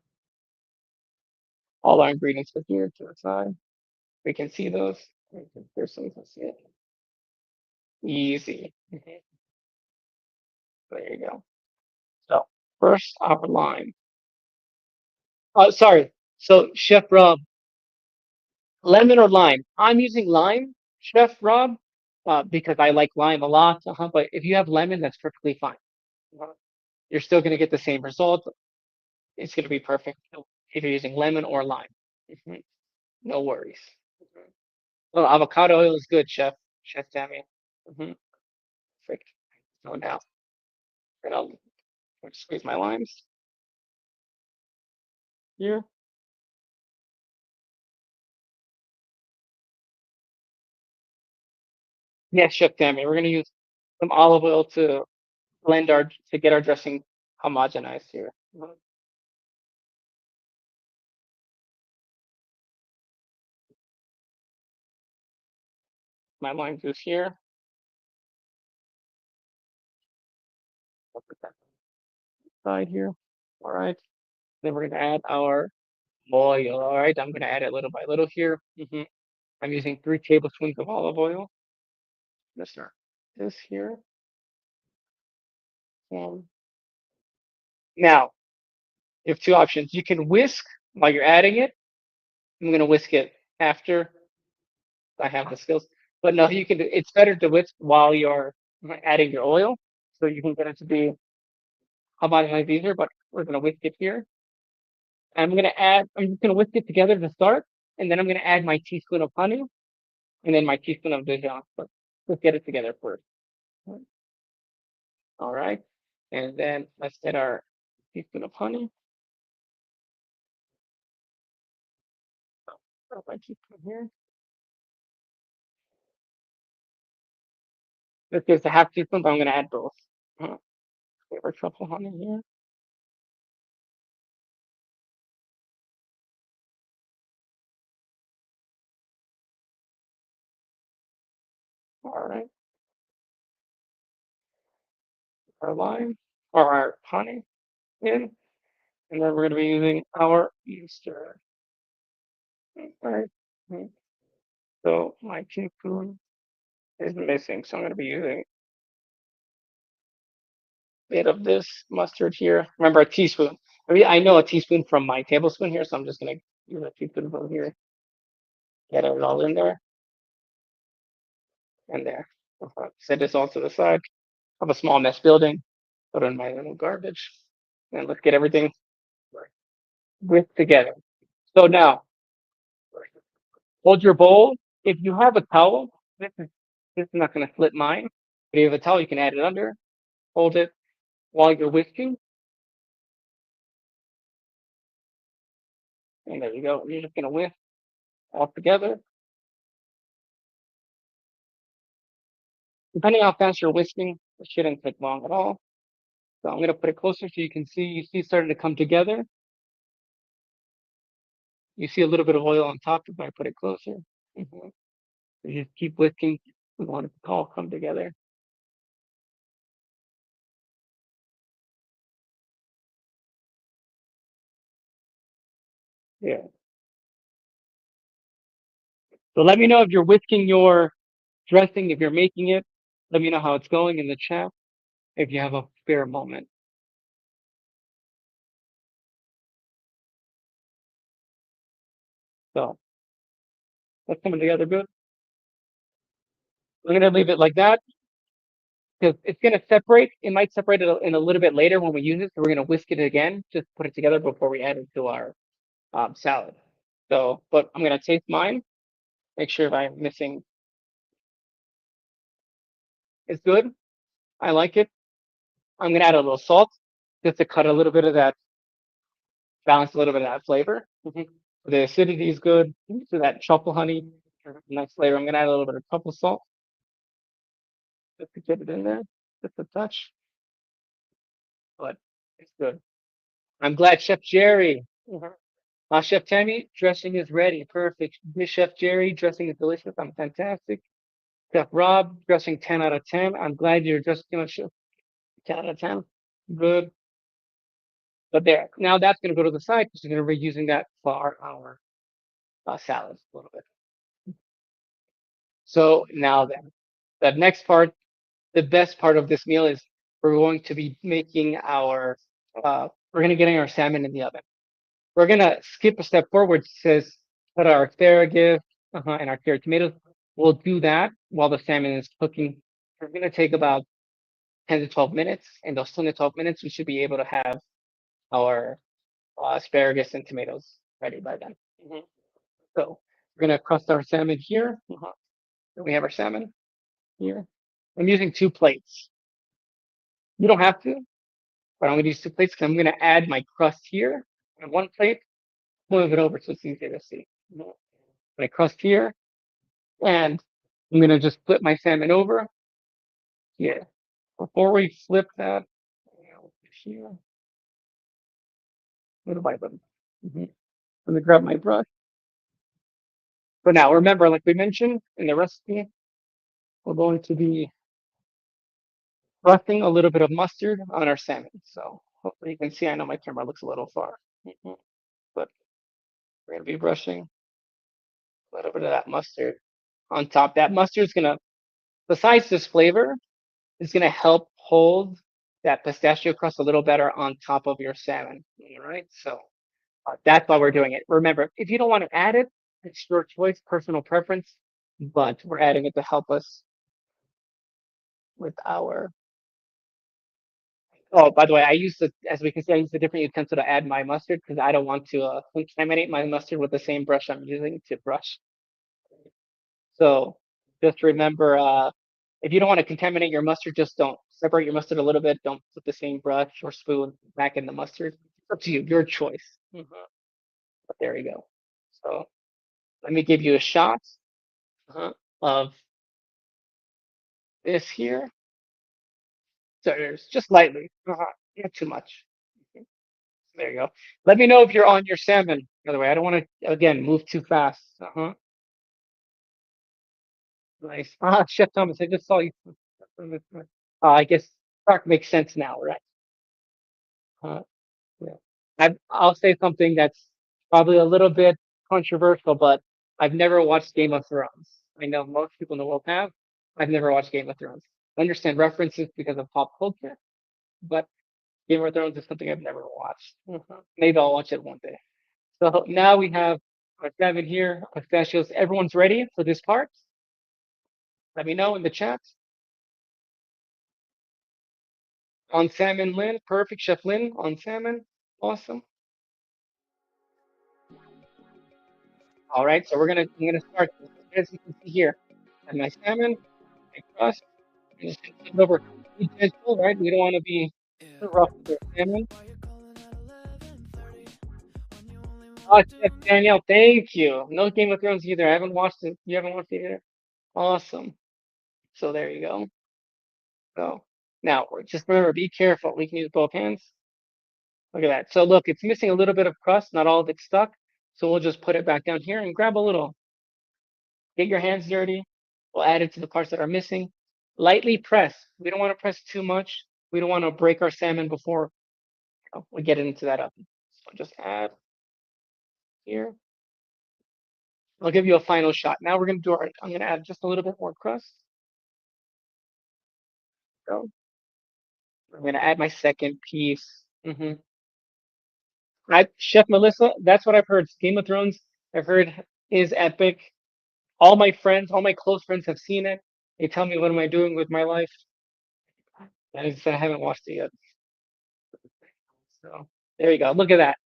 All our ingredients are here to the side. We can see those. There's some, can see it. Easy. Mhm. There you go. So first our lime. Oh, sorry. So Chef Rob, lemon or lime? I'm using lime, Chef Rob, because I like lime a lot. But if you have lemon, that's perfectly fine. Uh, You're still going to get the same result. It's going to be perfect if you're using lemon or lime. Mhm. No worries. Mhm. Well, avocado oil is good, Chef Tammy. Hmm. Perfect. So now, and I'll squeeze my limes here. Yes, Chef Tammy. We're going to use some olive oil to get our dressing homogenized here. Mhm. My lime juice here. I'll put that side here. All right. Then we're going to add our oil. All right. I'm going to add it little by little here. I'm using 3 tablespoons of olive oil. Let's start this here. Now, you have two options. You can whisk while you're adding it. I'm going to whisk it after I have the skills. But no, you can do it's better to whisk while you're adding your oil. So you can get it to be homogenized easier, but we're going to whisk it here. I'm just going to whisk it together to start, and then I'm going to add my teaspoon of honey and then my teaspoon of Dijon. But let's get it together first. All right. And then let's get our teaspoon of honey. Oh, my teaspoon here. This gives a half teaspoon, but I'm going to add both. Uh, Flavor truffle honey here. All right. Our lime or our honey in. And then we're going to be using our Easter. All right. So my teaspoon is missing. So I'm going to be using a bit of this mustard here. Remember a teaspoon. I mean, I know a teaspoon from my tablespoon here, so I'm just going to use a teaspoon from here. Get it all in there and there. Set this all to the side. I have a small mess building. Put in my little garbage. And let's get everything whipped together. So now, hold your bowl. If you have a towel, this is not going to flip mine. But if you have a towel, you can add it under. Hold it while you're whisking. And there you go. You're just going to whisk all together. Depending how fast you're whisking, it shouldn't take long at all. So I'm going to put it closer so you see it starting to come together. You see a little bit of oil on top if I put it closer. Mhm. You just keep whisking. We want it to all come together. Yeah. So let me know if you're whisking your Dressing, if you're making it, let me know how it's going in the chat if you have a spare moment. So that's coming together good. We're gonna leave it like that because it's gonna separate. It might separate it in a little bit later when we use it. So we're gonna whisk it again, just put it together before we add it to our salad. So, but I'm gonna taste mine. Make sure if I'm missing, it's good. I like it. I'm gonna add a little salt just to cut a little bit of that, balance a little bit of that flavor. The acidity is good. So that truffle honey, nice flavor. I'm gonna add a little bit of truffle salt just to get it in there, just a touch. But it's good. I'm glad Chef Jerry. Chef Tammy, dressing is ready. Perfect. Chef Jerry, dressing is delicious. I'm fantastic. Chef Rob, dressing 10 out of 10. I'm glad you're dressing much 10 out of 10. Good. But there. Now that's going to go to the side because we're going to be using that for our salad a little bit. So now then, the next part, the best part of this meal is we're going to be making we're going to getting our salmon in the oven. We're going to skip a step forward. It says put our asparagus and our carrot tomatoes. We'll do that while the salmon is cooking. We're going to take about 10 to 12 minutes. In those 10 to 12 minutes, we should be able to have our asparagus and tomatoes ready by then. So we're going to crust our salmon here. We have our salmon here. I'm using 2 plates. You don't have to, but I'm going to use 2 plates because I'm going to add my crust here on 1 plate, move it over so it's easier to see. My crust here, and I'm going to just flip my salmon over. Yeah. Before we flip that, here, what do I do? Let me grab my brush. But now remember, like we mentioned in the recipe, we're going to be brushing a little bit of mustard on our salmon. So hopefully you can see, I know my camera looks a little far, but we're going to be brushing a little bit of that mustard on top. That mustard is going to, besides this flavor, is going to help hold that pistachio crust a little better on top of your salmon. All right. So that's why we're doing it. Remember, if you don't want to add it, it's your choice, personal preference, but we're adding it to help us with our. Oh, by the way, as we can see, I use a different utensil to add my mustard because I don't want to contaminate my mustard with the same brush I'm using to brush. So just remember, if you don't want to contaminate your mustard, just don't separate your mustard a little bit. Don't put the same brush or spoon back in the mustard. It's up to you, your choice. But there you go. So let me give you a shot of this here. So there's just lightly, not too much. There you go. Let me know if you're on your salmon. By the way, I don't want to again move too fast. Nice. Chef Thomas, I just saw you. I guess that makes sense now, right? Yeah. I'll say something that's probably a little bit controversial, but I've never watched Game of Thrones. I know most people in the world have. I've never watched Game of Thrones. I understand references because of pop culture, but Game of Thrones is something I've never watched. Maybe I'll watch it one day. So now we have our salmon here, pistachios. Everyone's ready for this part? Let me know in the chat. On salmon, Lynn. Perfect, Chef Lynn. On salmon. Awesome. All right, so I'm gonna start as you can see here. And my salmon, my crust, and just flip it over. Be gentle, right? We don't want to be too rough with the salmon. Oh, Chef Danielle, thank you. No Game of Thrones either. I haven't watched it. You haven't watched it either? Awesome. So there you go. So now just remember, be careful. We can use both hands. Look at that. So look, it's missing a little bit of crust. Not all of it's stuck. So we'll just put it back down here and grab a little. Get your hands dirty. We'll add it to the parts that are missing. Lightly press. We don't want to press too much. We don't want to break our salmon before we get it into that oven. So just add here. I'll give you a final shot. Now we're gonna do our. I'm gonna add just a little bit more crust. So I'm gonna add my second piece. Chef Melissa, that's what I've heard. Game of Thrones, I've heard is epic. All my friends, all my close friends have seen it. They tell me, what am I doing with my life? I haven't watched it yet. So there you go. Look at that.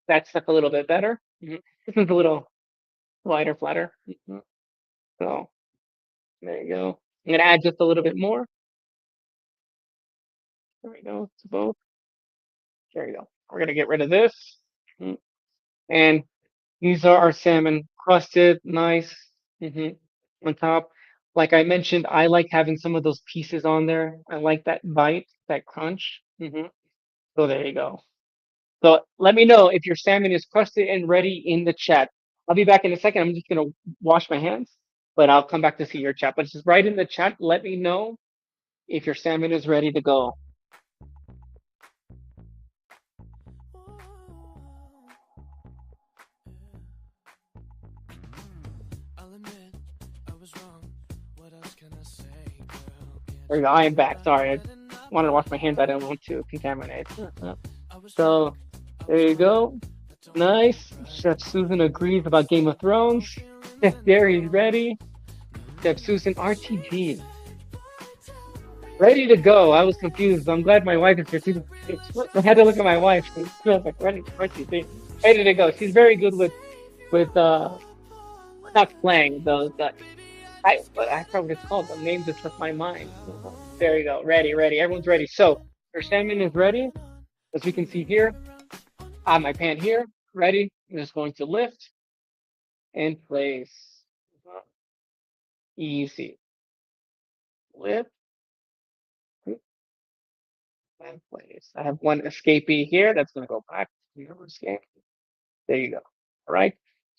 That's stuck a little bit better. This is a little lighter, flatter. So there you go. I'm gonna add just a little bit more. There we go. To both. There you go. We're gonna get rid of this. Mhm. And these are our salmon, crusted, nice. On top. Like I mentioned, I like having some of those pieces on there. I like that bite, that crunch. So there you go. So let me know if your salmon is crusted and ready in the chat. I'll be back in a second. I'm just gonna wash my hands, but I'll come back to see your chat. But just write in the chat. Let me know if your salmon is ready to go. There you go. I am back. Sorry, I wanted to wash my hands. I didn't want to contaminate. So there you go. Nice. Chef Susan agrees about Game of Thrones. Chef Gary's ready. Chef Susan RTG. Ready to go. I was confused. I'm glad my wife is here. I had to look at my wife. She was like, ready to go. She's very good with not slang those I forgot what it's called. The name just left my mind. There you go. Ready. Everyone's ready. So your salmon is ready. As we can see here, on my pan here, ready. I'm just going to lift and place. Easy. Lift and place. I have one escapee here that's going to go back. Escape. There you go. All right.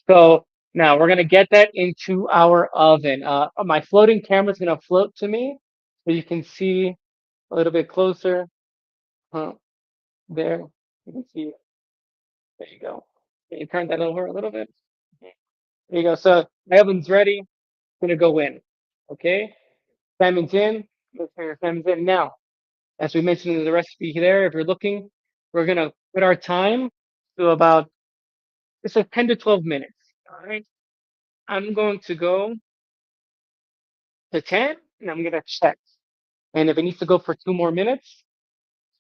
So now we're going to get that into our oven. My floating camera is going to float to me so you can see a little bit closer. There. You can see. There you go. Can you turn that over a little bit? There you go. So my oven's ready. Going to go in. Okay. Salmon's in. Make sure your salmon's in. Now, as we mentioned in the recipe there, if you're looking, we're going to put our time to about, it's like 10 to 12 minutes. All right. I'm going to go to 10 and I'm going to check. And if it needs to go for 2 more minutes,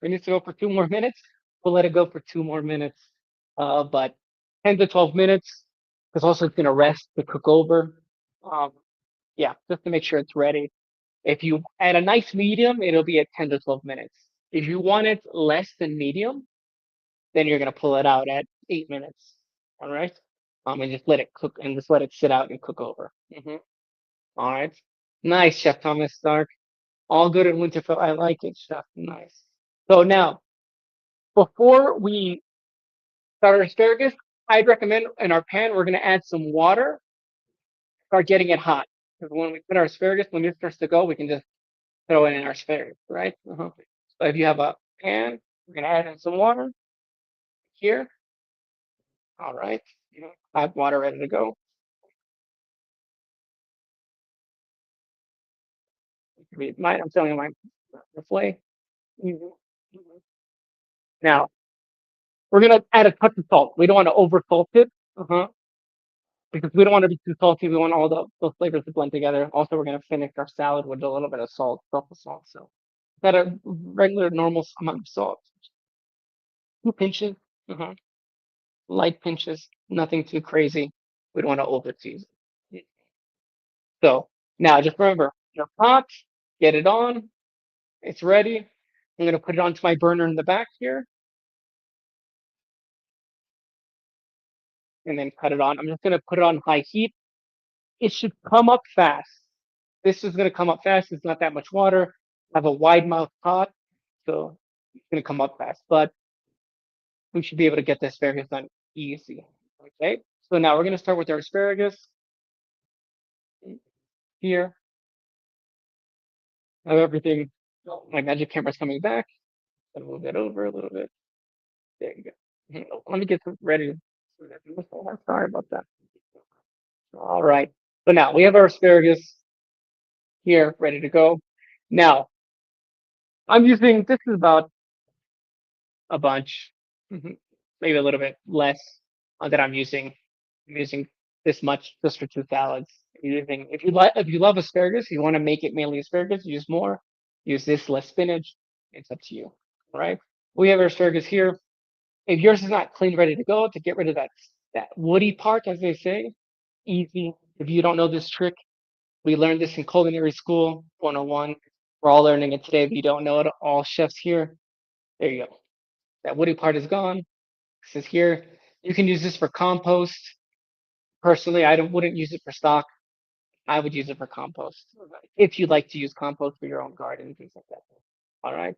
we'll let it go for 2 more minutes. But 10 to 12 minutes, because also it's going to rest to cook over. Yeah, just to make sure it's ready. If you add a nice medium, it'll be at 10 to 12 minutes. If you want it less than medium, then you're going to pull it out at 8 minutes. All right. And just let it cook and just let it sit out and cook over. All right. Nice, Chef Thomas Stark. All good in Winterfell. I like it, Chef. Nice. So now, before we start our asparagus, I'd recommend in our pan, we're going to add some water, start getting it hot. Because when we put our asparagus, when it starts to go, we can just throw it in our asparagus, right? So if you have a pan, we're going to add in some water here. All right. I have water ready to go. I'm telling you, my flake. Now, we're going to add a touch of salt. We don't want to over salt it. Because we don't want to be too salty. We want all those flavors to blend together. Also, we're going to finish our salad with a little bit of salt, salt. So, that a regular, normal amount of salt. 2 pinches, light pinches, nothing too crazy. We don't want to over season. So now, just remember, your pot, get it on. It's ready. I'm going to put it onto my burner in the back here, and then cut it on. I'm just going to put it on high heat. It should come up fast. This is going to come up fast. It's not that much water. I have a wide mouth pot, so it's going to come up fast. But we should be able to get the asparagus done easy. Okay, so now we're going to start with our asparagus here. I have everything. My magic camera's coming back. Gonna move that over a little bit. There you go. Let me get ready. Sorry about that. All right. So now we have our asparagus here ready to go. Now I'm using, this is about a bunch, maybe a little bit less that I'm using. I'm using this much just for two salads. Using, if you love asparagus, you want to make it mainly asparagus, use more. Use this less spinach. It's up to you. All right. We have our asparagus here. If yours is not clean, ready to go, to get rid of that woody part, as they say, easy. If you don't know this trick, we learned this in culinary school 101. We're all learning it today. If you don't know it, all chefs here. There you go. That woody part is gone. This is here. You can use this for compost. Personally, wouldn't use it for stock. I would use it for compost. If you'd like to use compost for your own garden, things like that. All right.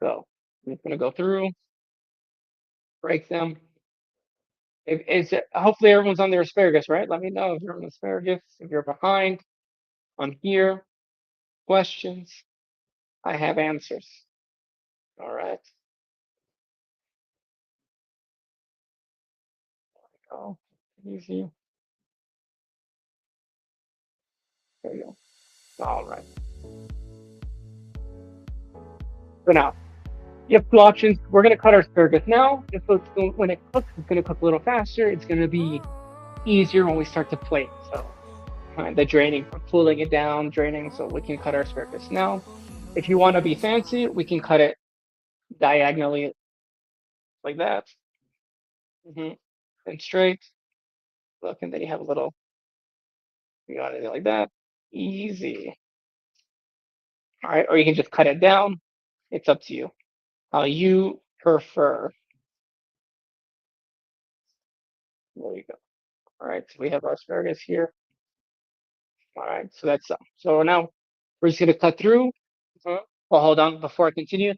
So I'm just gonna go through, break them. Hopefully everyone's on their asparagus, right? Let me know if you're on asparagus. If you're behind, I'm here. Questions, I have answers. All right. Oh, easy. There you go. All right. So now you have two options. We're gonna cut our asparagus now. When it cooks, it's gonna cook a little faster. It's gonna be easier when we start to plate. So the draining, cooling it down, draining, so we can cut our asparagus now. If you want to be fancy, we can cut it diagonally like that, and straight. Look, and then you have a little. You got it like that. Easy. All right, or you can just cut it down. It's up to you. How you prefer. There you go. All right, so we have our asparagus here. All right, so that's so now we're just gonna cut through. Well, hold on before I continue.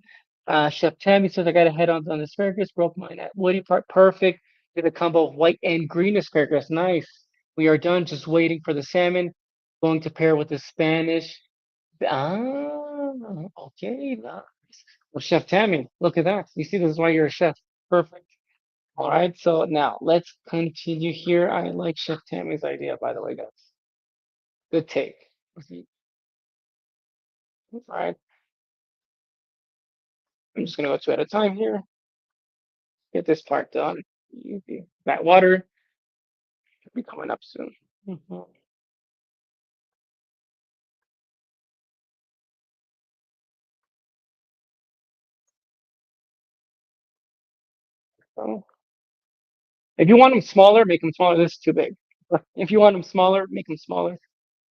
Chef Tammy says I got a head on the asparagus, broke mine at woody part. Perfect. Did a combo of white and green asparagus. Nice. We are done. Just waiting for the salmon. Going to pair with the Spanish. Ah, okay. Nice. Well, Chef Tammy, look at that. You see, this is why you're a chef. Perfect. All right. So now let's continue here. I like Chef Tammy's idea, by the way, guys. Good take. All right. I'm just gonna go two at a time here. Get this part done. Easy. That water should be coming up soon. So if you want them smaller, make them smaller. This is too big. If you want them smaller, make them smaller,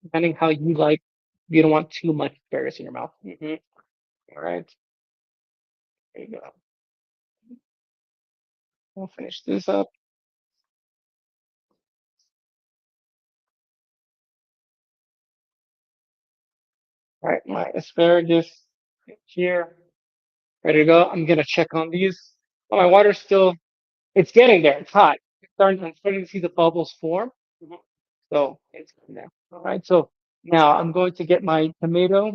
depending how you like. You don't want too much asparagus in your mouth. All right. There you go. We'll finish this up. All right, my asparagus here. Ready to go. I'm gonna check on these. Oh, my water's still, it's getting there. It's hot. I'm starting to see the bubbles form. So it's there. All right. So now I'm going to get my tomato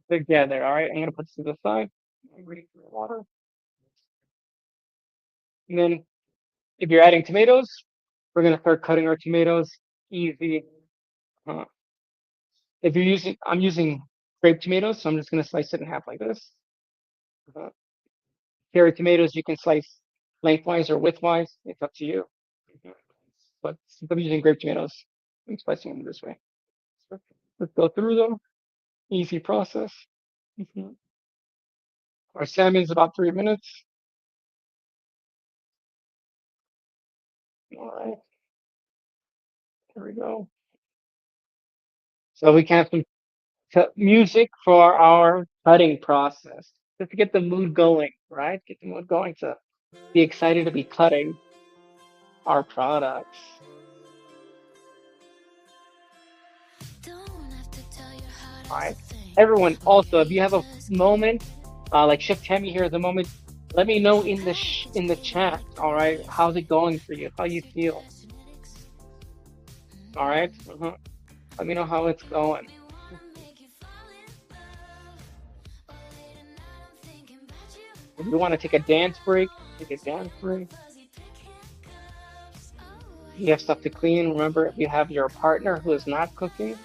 together. All right. I'm gonna put this to the side. I'm ready for water. And then if you're adding tomatoes, we're gonna start cutting our tomatoes. Easy. Uh, if you're using, I'm using grape tomatoes, so I'm just gonna slice it in half like this. Cherry tomatoes, you can slice lengthwise or widthwise. It's up to you. But since I'm using grape tomatoes, I'm slicing them this way. Let's go through them. Easy process. Our salmon's about 3 minutes. All right. Here we go. So we can have some music for our cutting process, just to get the mood going, right? Get the mood going to be excited to be cutting our products. All right. Everyone, also, if you have a moment, like Chef Tammy here at the moment, let me know in the chat. All right, how's it going for you? How you feel? All right. Let me know how it's going. If you want to take a dance break, take a dance break. you have stuff to clean. Remember, if you have your partner who is not cooking,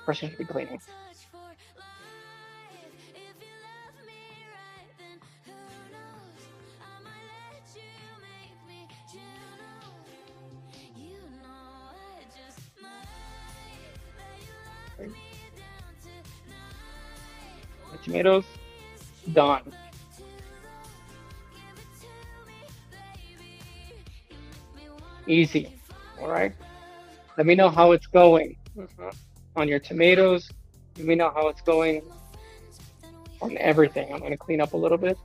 person should be cleaning. The tomatoes done. Easy. All right. Let me know how it's going on your tomatoes. Let me know how it's going on everything. I'm going to clean up a little bit.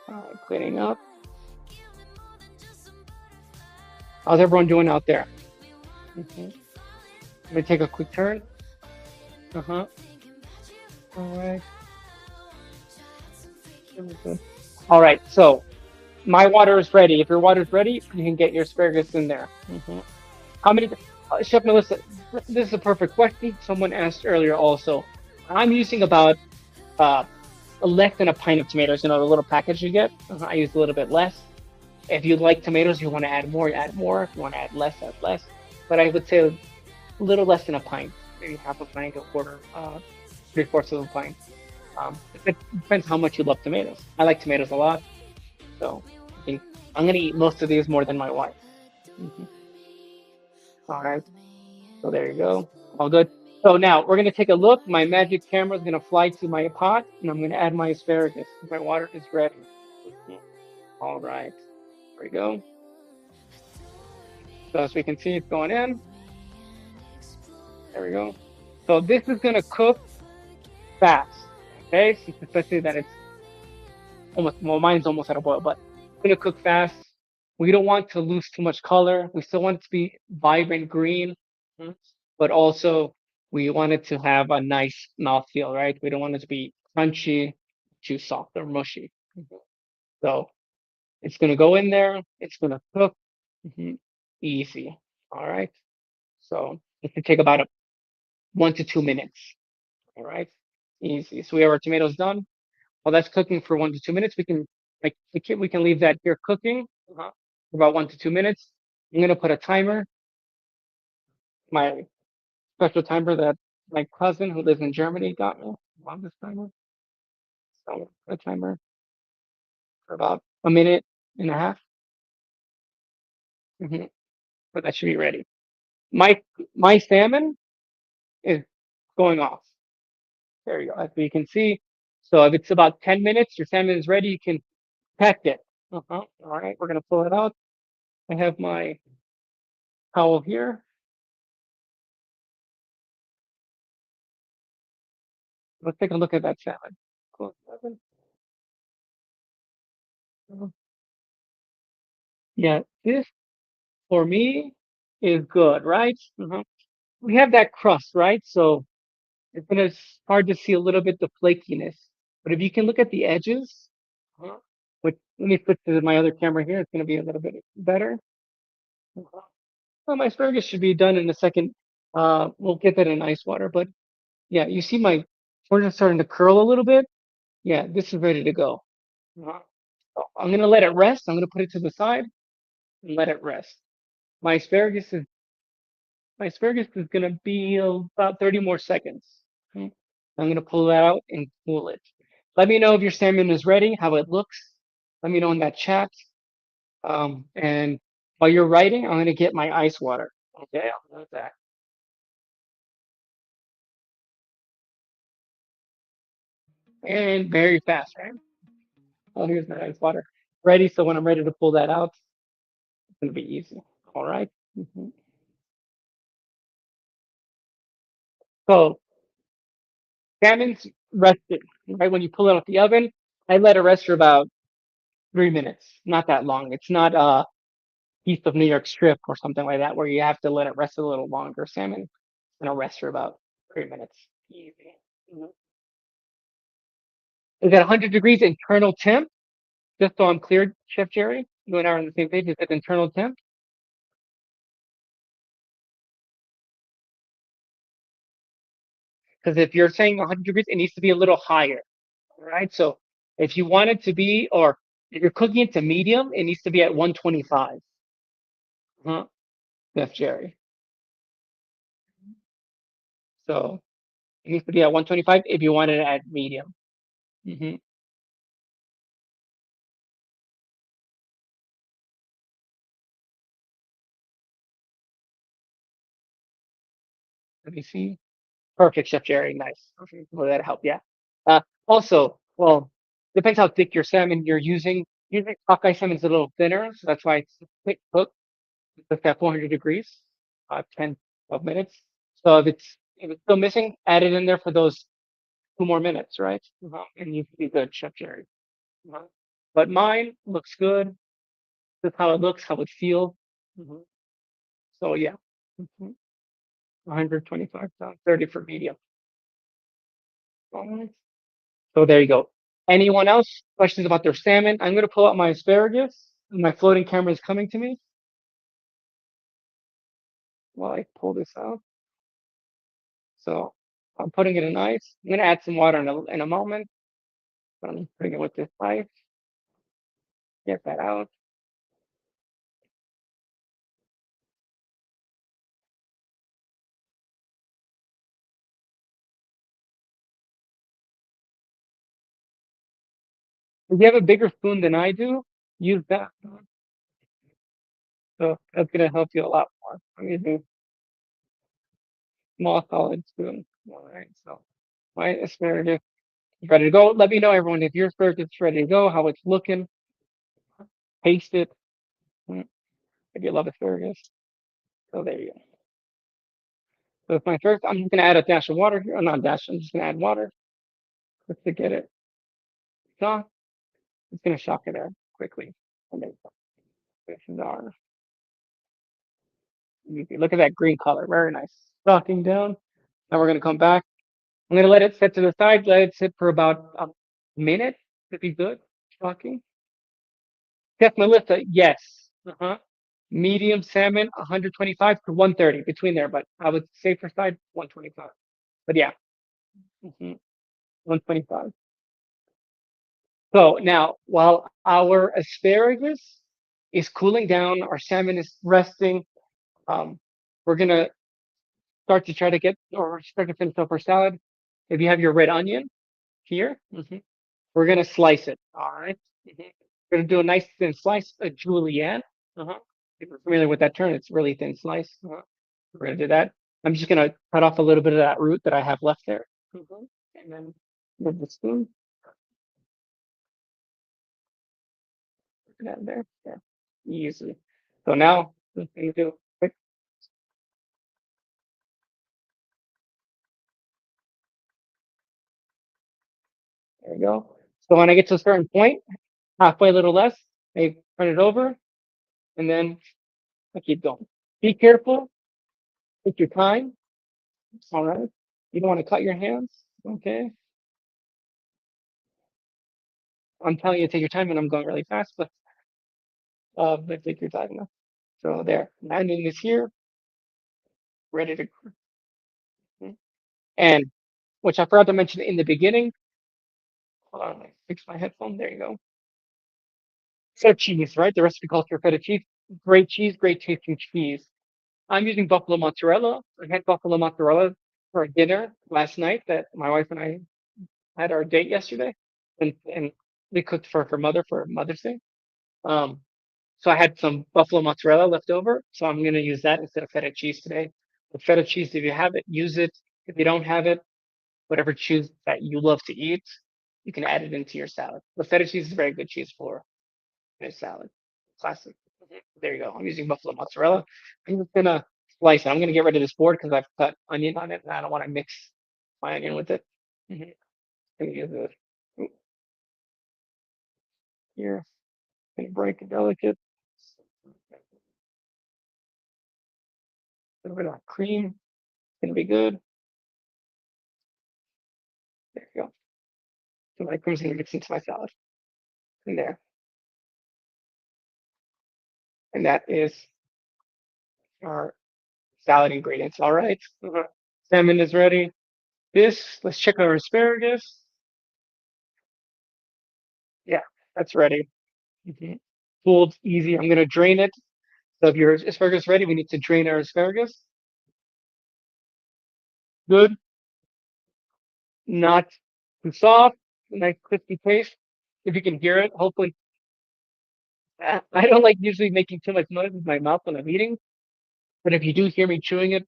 All right, cleaning up. How's everyone doing out there? Let me take a quick turn. All right. All right. So my water is ready. If your water is ready, you can get your asparagus in there. How many? Chef Melissa, this is a perfect question. Someone asked earlier also. I'm using about less than a pint of tomatoes. You know, the little package you get. I use a little bit less. If you like tomatoes, you want to add more, add more. If you want to add less. But I would say a little less than a pint, maybe half a pint, a quarter, 3/4 of a pint. It depends how much you love tomatoes. I like tomatoes a lot, so I think I'm gonna eat most of these more than my wife. All right, so there you go, all good. So now we're gonna take a look. My magic camera is gonna fly to my pot, and I'm gonna add my asparagus. My water is ready. All right, there we go. So as we can see, it's going in. There we go. So this is gonna cook fast. Okay, especially that it's almost, well, mine's almost at a boil, but it's gonna cook fast. We don't want to lose too much color. We still want it to be vibrant green, but also we want it to have a nice mouthfeel, right? We don't want it to be crunchy, too soft or mushy. So it's gonna go in there. It's gonna cook. Easy. All right. So it can take about 1 to 2 minutes. All right. Easy. So we have our tomatoes done. While that's cooking for 1 to 2 minutes, we can leave that here cooking for about 1 to 2 minutes. I'm gonna put a timer, my special timer that my cousin who lives in Germany got me on this timer. So I'm gonna put a timer for about a minute and a half. But that should be ready. My my salmon is going off. There you go. As you can see. So if it's about 10 minutes, your salmon is ready. You can pack it. All right, we're gonna pull it out. I have my towel here. Let's take a look at that salmon. Close seven. Yeah, this for me is good, right? We have that crust, right? So it's hard to see a little bit the flakiness. But if you can look at the edges, which let me switch to my other camera here, it's gonna be a little bit better. Well, my asparagus should be done in a second. We'll get that in ice water, but yeah, you see my corn starting to curl a little bit. Yeah, this is ready to go. So I'm gonna let it rest. I'm gonna put it to the side and let it rest. My asparagus is my asparagus is gonna be about 30 more seconds. Okay. I'm gonna pull that out and cool it. Let me know if your salmon is ready, how it looks. Let me know in that chat. And while you're writing, I'm gonna get my ice water. Okay, I'll do that. And very fast, right? Oh, here's my ice water. Ready, so when I'm ready to pull that out, it's gonna be easy. All right. So salmon's rested, right? When you pull it out the oven, I let it rest for about 3 minutes. Not that long. It's not a piece of New York strip or something like that where you have to let it rest a little longer. Salmon gonna rest for about 3 minutes. Easy. Is at 100 degrees internal temp? Just so I'm clear, Chef Jerry, you and I are on the same page. Is it internal temp? Because if you're saying 100 degrees, it needs to be a little higher, right? So If you want it to be, or if you're cooking it to medium, it needs to be at 125. Huh? Chef Jerry. So it needs to be at 125 if you want it at medium. Hmm. Let me see. Perfect, Chef Jerry. Nice. Okay, well, that'll help. Yeah. Also, well, depends how thick your salmon you're using. Usually, sockeye salmon's a little thinner, so that's why it's a quick cook. It's at 400 degrees, 10, 12 minutes. So if it's still missing, add it in there for those 2 more minutes, right? And you can be good, Chef Jerry. uh But mine looks good. That's how it looks, how it feels. hmm So yeah, 125 pounds, 30 for medium. All right. So there you go. Anyone else questions about their salmon? I'm gonna pull out my asparagus. My floating camera is coming to me while I pull this out. So I'm putting it in ice. I'm gonna add some water in a moment. But I'm putting it with this knife. Get that out. If you have a bigger spoon than I do, use that. So that's gonna help you a lot more. I'm using small solid spoon. All right. So my asparagus is ready to go. Let me know, everyone, if your asparagus is ready to go, how it's looking. Taste it. Mm, if you love asparagus. So there you go. So it's my first. I'm just gonna add a dash of water here. Not a dash. I'm just gonna add water just to get it soft. It's gonna shock it there quickly. And then this is our. Look at that green color. Very nice. Shocking down. Now we're gonna come back. I'm gonna let it sit to the side. Let it sit for about a minute to be good. Shocking. Chef Melissa, yes. Uh-huh. Medium salmon, 125 to 130 between there, but I would say for side 125. But yeah, 125. So now, while our asparagus is cooling down, our salmon is resting. Um, we're gonna start to try to get or start to finish up our salad. If you have your red onion here, we're gonna slice it. All right. We're gonna do a nice thin slice, a julienne. Uh-huh. If you're familiar with that term, it's really thin slice. We're gonna do that. I'm just gonna cut off a little bit of that root that I have left there, and then with the spoon, put that in there. Yeah, easy. So now, what you do? Quick, there you go. So when I get to a certain point, halfway, a little less, I turn it over, and then I keep going. Be careful. Take your time. All right. You don't want to cut your hands. Okay. I'm telling you to take your time, and I'm going really fast, but take your time now. So there, landing is here, ready to. And which I forgot to mention in the beginning. Hold on, let me fix my headphone. There you go. Feta cheese, right? The recipe calls for feta cheese, great tasting cheese. I'm using buffalo mozzarella. I had buffalo mozzarella for dinner last night that my wife and I had our date yesterday, and we cooked for her mother for Mother's Day. Um, so I had some buffalo mozzarella left over, so I'm gonna use that instead of feta cheese today. The feta cheese, if you have it, use it. If you don't have it, whatever cheese that you love to eat, you can add it into your salad. The feta cheese is a very good cheese for a salad. Classic. There you go. I'm using buffalo mozzarella. I'm just gonna slice it. I'm gonna get rid of this board because I've cut onion on it and I don't want to mix my onion with it. Mhm. Gonna use this here. Gonna break it delicate. A little bit of cream. Gonna be good. There you go. So my cream's gonna mix into my salad. In there. And that is our salad ingredients. All right. Salmon is ready. Let's check our asparagus. Yeah, that's ready. Mhm. Cooled, easy. I'm gonna drain it. So if your asparagus ready, we need to drain our asparagus. Good, not too soft, nice crispy taste. If you can hear it, hopefully. I don't like usually making too much noise with my mouth when I'm eating, but if you do hear me chewing it,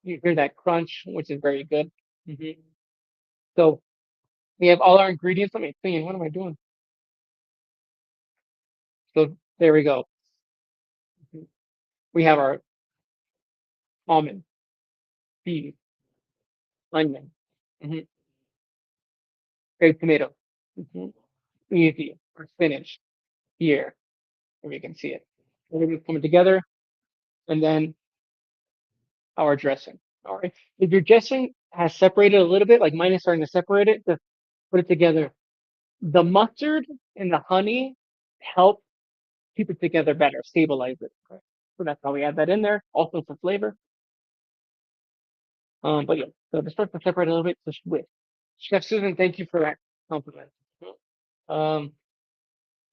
you hear that crunch, which is very good. Mhm. So we have all our ingredients. Let me think. What am I doing? So there we go. Mhm. We have our almond, peas, onion, mhm, grape tomato, mhm, easy, or spinach here, if you can see it. Everything's coming together, and then our dressing. All right. If your dressing has separated a little bit, like mine is starting to separate it, just put it together. The mustard and the honey help keep it together better, stabilize it. Right? So that's how we add that in there, also for flavor. But yeah, so to start to separate a little bit, just with Chef Susan, thank you for that compliment. Um,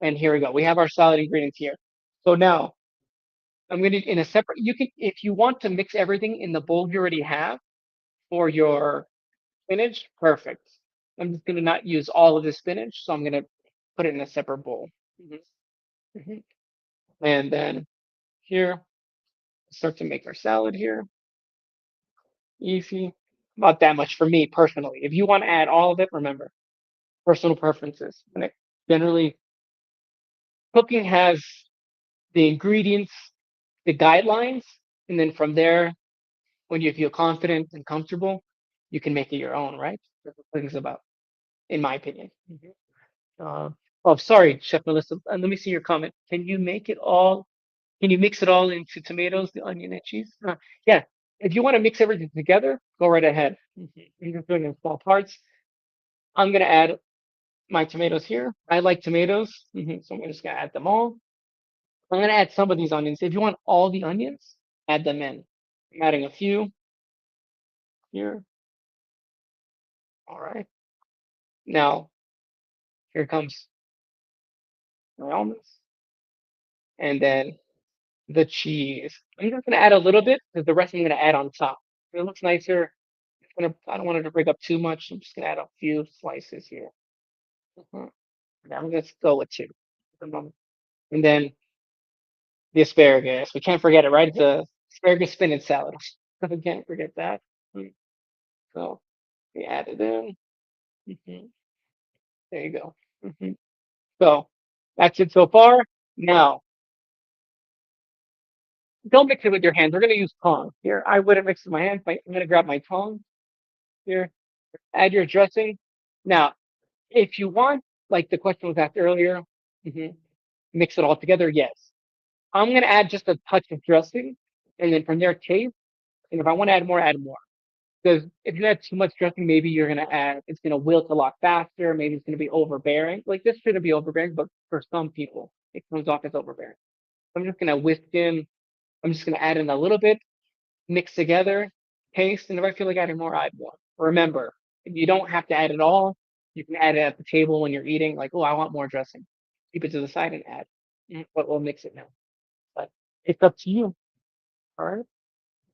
and here we go. We have our salad ingredients here. So now I'm going to in a separate. You can, if you want to mix everything in the bowl you already have for your spinach, perfect. I'm just going to not use all of the spinach, so I'm going to put it in a separate bowl. Mhm, mhm. And then here, start to make our salad here. Easy. About that much for me personally. If you want to add all of it, remember, personal preferences. And it, generally, cooking has the ingredients, the guidelines, and then from there, when you feel confident and comfortable, you can make it your own, right? That's what cooking is about, in my opinion. Mhm. Uh, oh, sorry, Chef Melissa. Let me see your comment. Can you make it all? Can you mix it all into tomatoes, the onion, and cheese? Yeah. If you want to mix everything together, go right ahead. You're just doing it in small parts. I'm gonna add my tomatoes here. I like tomatoes, so I'm just gonna add them all. I'm gonna add some of these onions. If you want all the onions, add them in. I'm adding a few here. All right. Now here comes my almonds, and then the cheese. I'm just gonna add a little bit because the rest I'm gonna add on top. It looks nicer. I don't want it to break up too much. I'm just gonna add a few slices here. Mhm. Yeah, I'm gonna go with two at the moment. And then the asparagus. We can't forget it, right? It's a asparagus spinach salad. We can't forget that. Mm. So we add it in. Mhm. There you go. So that's it so far. Now, don't mix it with your hands. We're gonna use tongs here. I wouldn't mix with my hands. I'm gonna grab my tongs here. Add your dressing. Now, if you want, like the question was asked earlier, mhm, mix it all together. Yes, I'm gonna add just a touch of dressing, and then from there taste. And if I want to add more, add more. Because if you add too much dressing, maybe you're gonna add it's gonna wilt a lot faster. Maybe it's gonna be overbearing. Like this shouldn't be overbearing, but for some people, it comes off as overbearing. So I'm just gonna whisk in. I'm just gonna add in a little bit, mix together, taste, and if I feel like adding more, add more. Remember, you don't have to add it all. You can add it at the table when you're eating. Like, oh, I want more dressing. Keep it to the side and add. But we'll mix it now. But it's up to you. All right.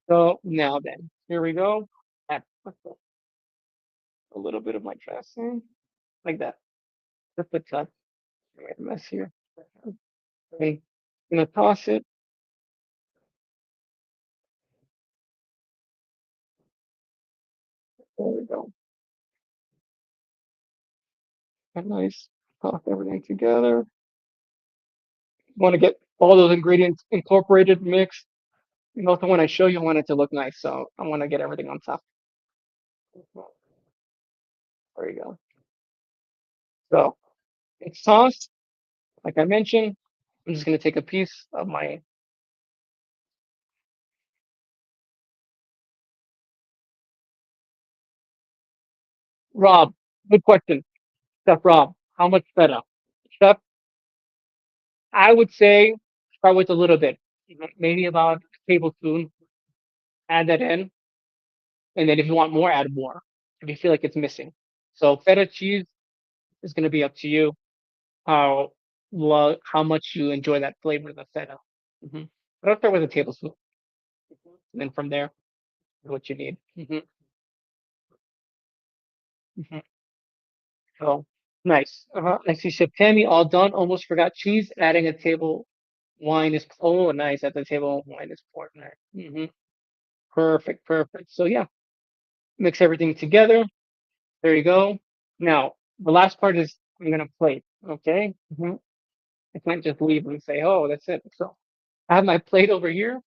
So now then, here we go. Add a little bit of my dressing, like that. Just a touch. I made a mess here. I'm gonna toss it. There we go. And nice. Toss everything together. Want to get all those ingredients incorporated, mixed. And also, when I show you, I want it to look nice, so I want to get everything on top. There you go. So it's tossed. Like I mentioned, I'm just gonna take a piece of my Rob. Good question, Chef Rob. How much feta? Chef, I would say start with a little bit, maybe about a tablespoon. Add that in, and then if you want more, add more. If you feel like it's missing, so feta cheese is gonna be up to you. how how much you enjoy that flavor of the feta. Hmm. But I'll start with a tablespoon, and then from there, what you need. Hmm. So nice. I see Chef Tammy all done. Almost forgot cheese. Adding a table wine is nice. At the table wine is poured there. Perfect, perfect. So yeah, mix everything together. There you go. Now the last part is I'm gonna plate. Okay. I can't just leave and say, oh, that's it. So I have my plate over here.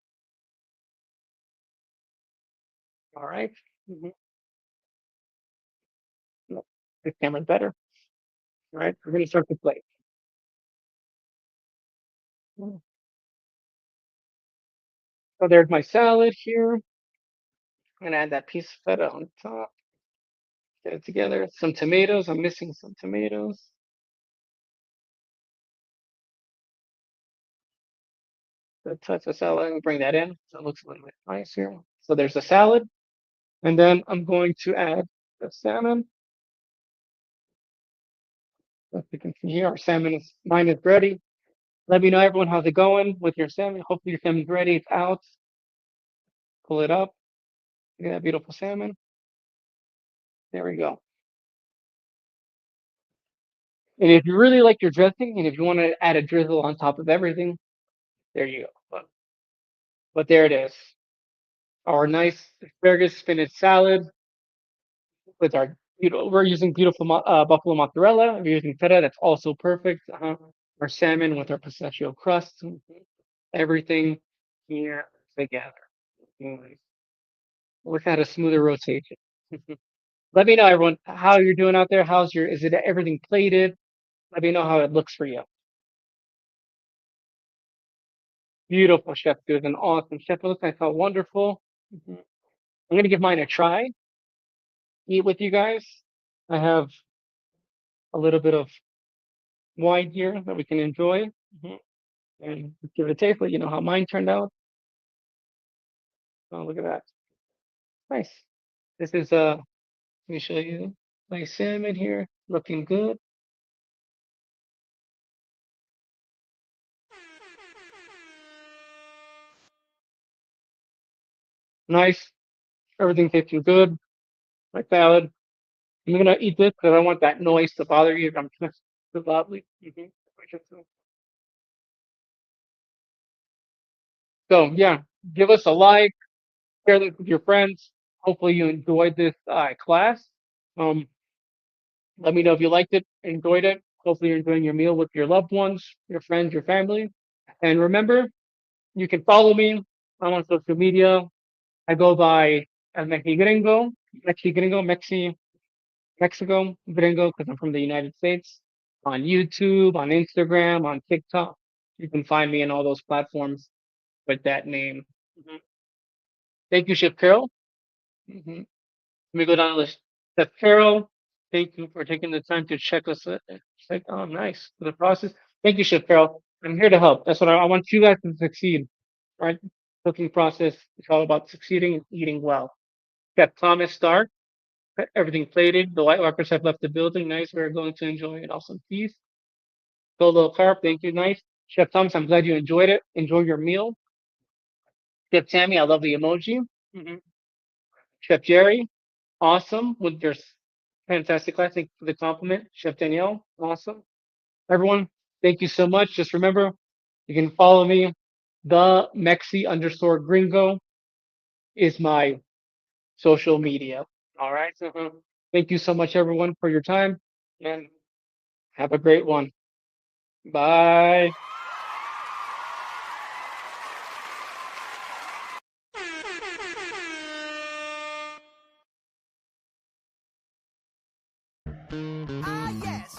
All right. Mhm. No, this camera's better. All right. We're gonna start the plate. So there's my salad here. I'm gonna add that piece of feta on top. Get it together. Some tomatoes. I'm missing some tomatoes. The touch of salad. I'm gonna bring that in. So it looks a little bit nice here. So there's the salad. And then I'm going to add the salmon. As you can see here, our salmon is mine is ready. Let me know everyone how's it going with your salmon. Hopefully your salmon's ready. It's out. Pull it up. Look at that beautiful salmon. There we go. And if you really like your dressing, and if you want to add a drizzle on top of everything, there you go. But there it is. Our nice asparagus spinach salad with our beautiful. We're using beautiful buffalo mozzarella. We're using feta. That's also perfect. Our salmon with our pistachio crust. Everything here together. Mm. We've had a smoother rotation. Let me know, everyone, how you're doing out there. Is it everything plated? Let me know how it looks for you. Beautiful, Chef Susan. Awesome. Chef, it looks like how wonderful. I'm going to give mine a try. Eat with you guys. I have a little bit of wine here that we can enjoy. And give it a taste. Let you know how mine turned out. Oh, look at that. Nice. This is, let me show you my salmon here. Looking good. Nice. Everything tasting good. My salad. I'm gonna eat this because I want that noise to bother you. I'm just too loudly. So yeah, give us a like, share this with your friends. Hopefully you enjoyed this class. Um, let me know if you liked it, enjoyed it. Hopefully you're enjoying your meal with your loved ones, your friends, your family. And remember, you can follow me. I'm on social media. I go by El Mexi Gringo, Mexi Gringo, Mexico Gringo, because I'm from the United States. On YouTube, on Instagram, on TikTok. You can find me in all those platforms with that name. Mhm. Thank you, Chef Carol. Let me go down the list. Chef Carol, thank you for taking the time to check us. Check, oh, nice. For the process. Thank you, Chef Carol. I'm here to help. That's what I want you guys to succeed. Right? Cooking process is all about succeeding and eating well. Chef Thomas Stark, everything plated. The White Walkers have left the building. Nice. We're going to enjoy an awesome feast. Solo Carp, thank you. Nice. Chef Thomas, I'm glad you enjoyed it. Enjoy your meal. Chef Tammy, I love the emoji. Chef Jerry, awesome with your fantastic class. Thank you for the compliment. Chef Danielle, awesome. Everyone, thank you so much. Just remember, you can follow me. The Mexi underscore gringo is my social media. All right. Thank you so much, everyone, for your time and have a great one. Bye. Ah, yes.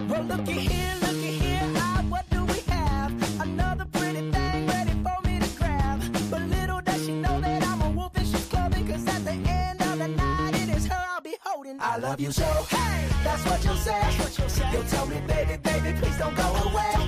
Well, looky here, ah, what do we have? Another pretty thing ready for me to grab. But little does she know that I'm a wolf in sheep's clothing. 'Cause at the end of the night, it is her I'll be holding. I love you so, hey, that's what you'll say. You'll tell me, baby, baby, please don't go away.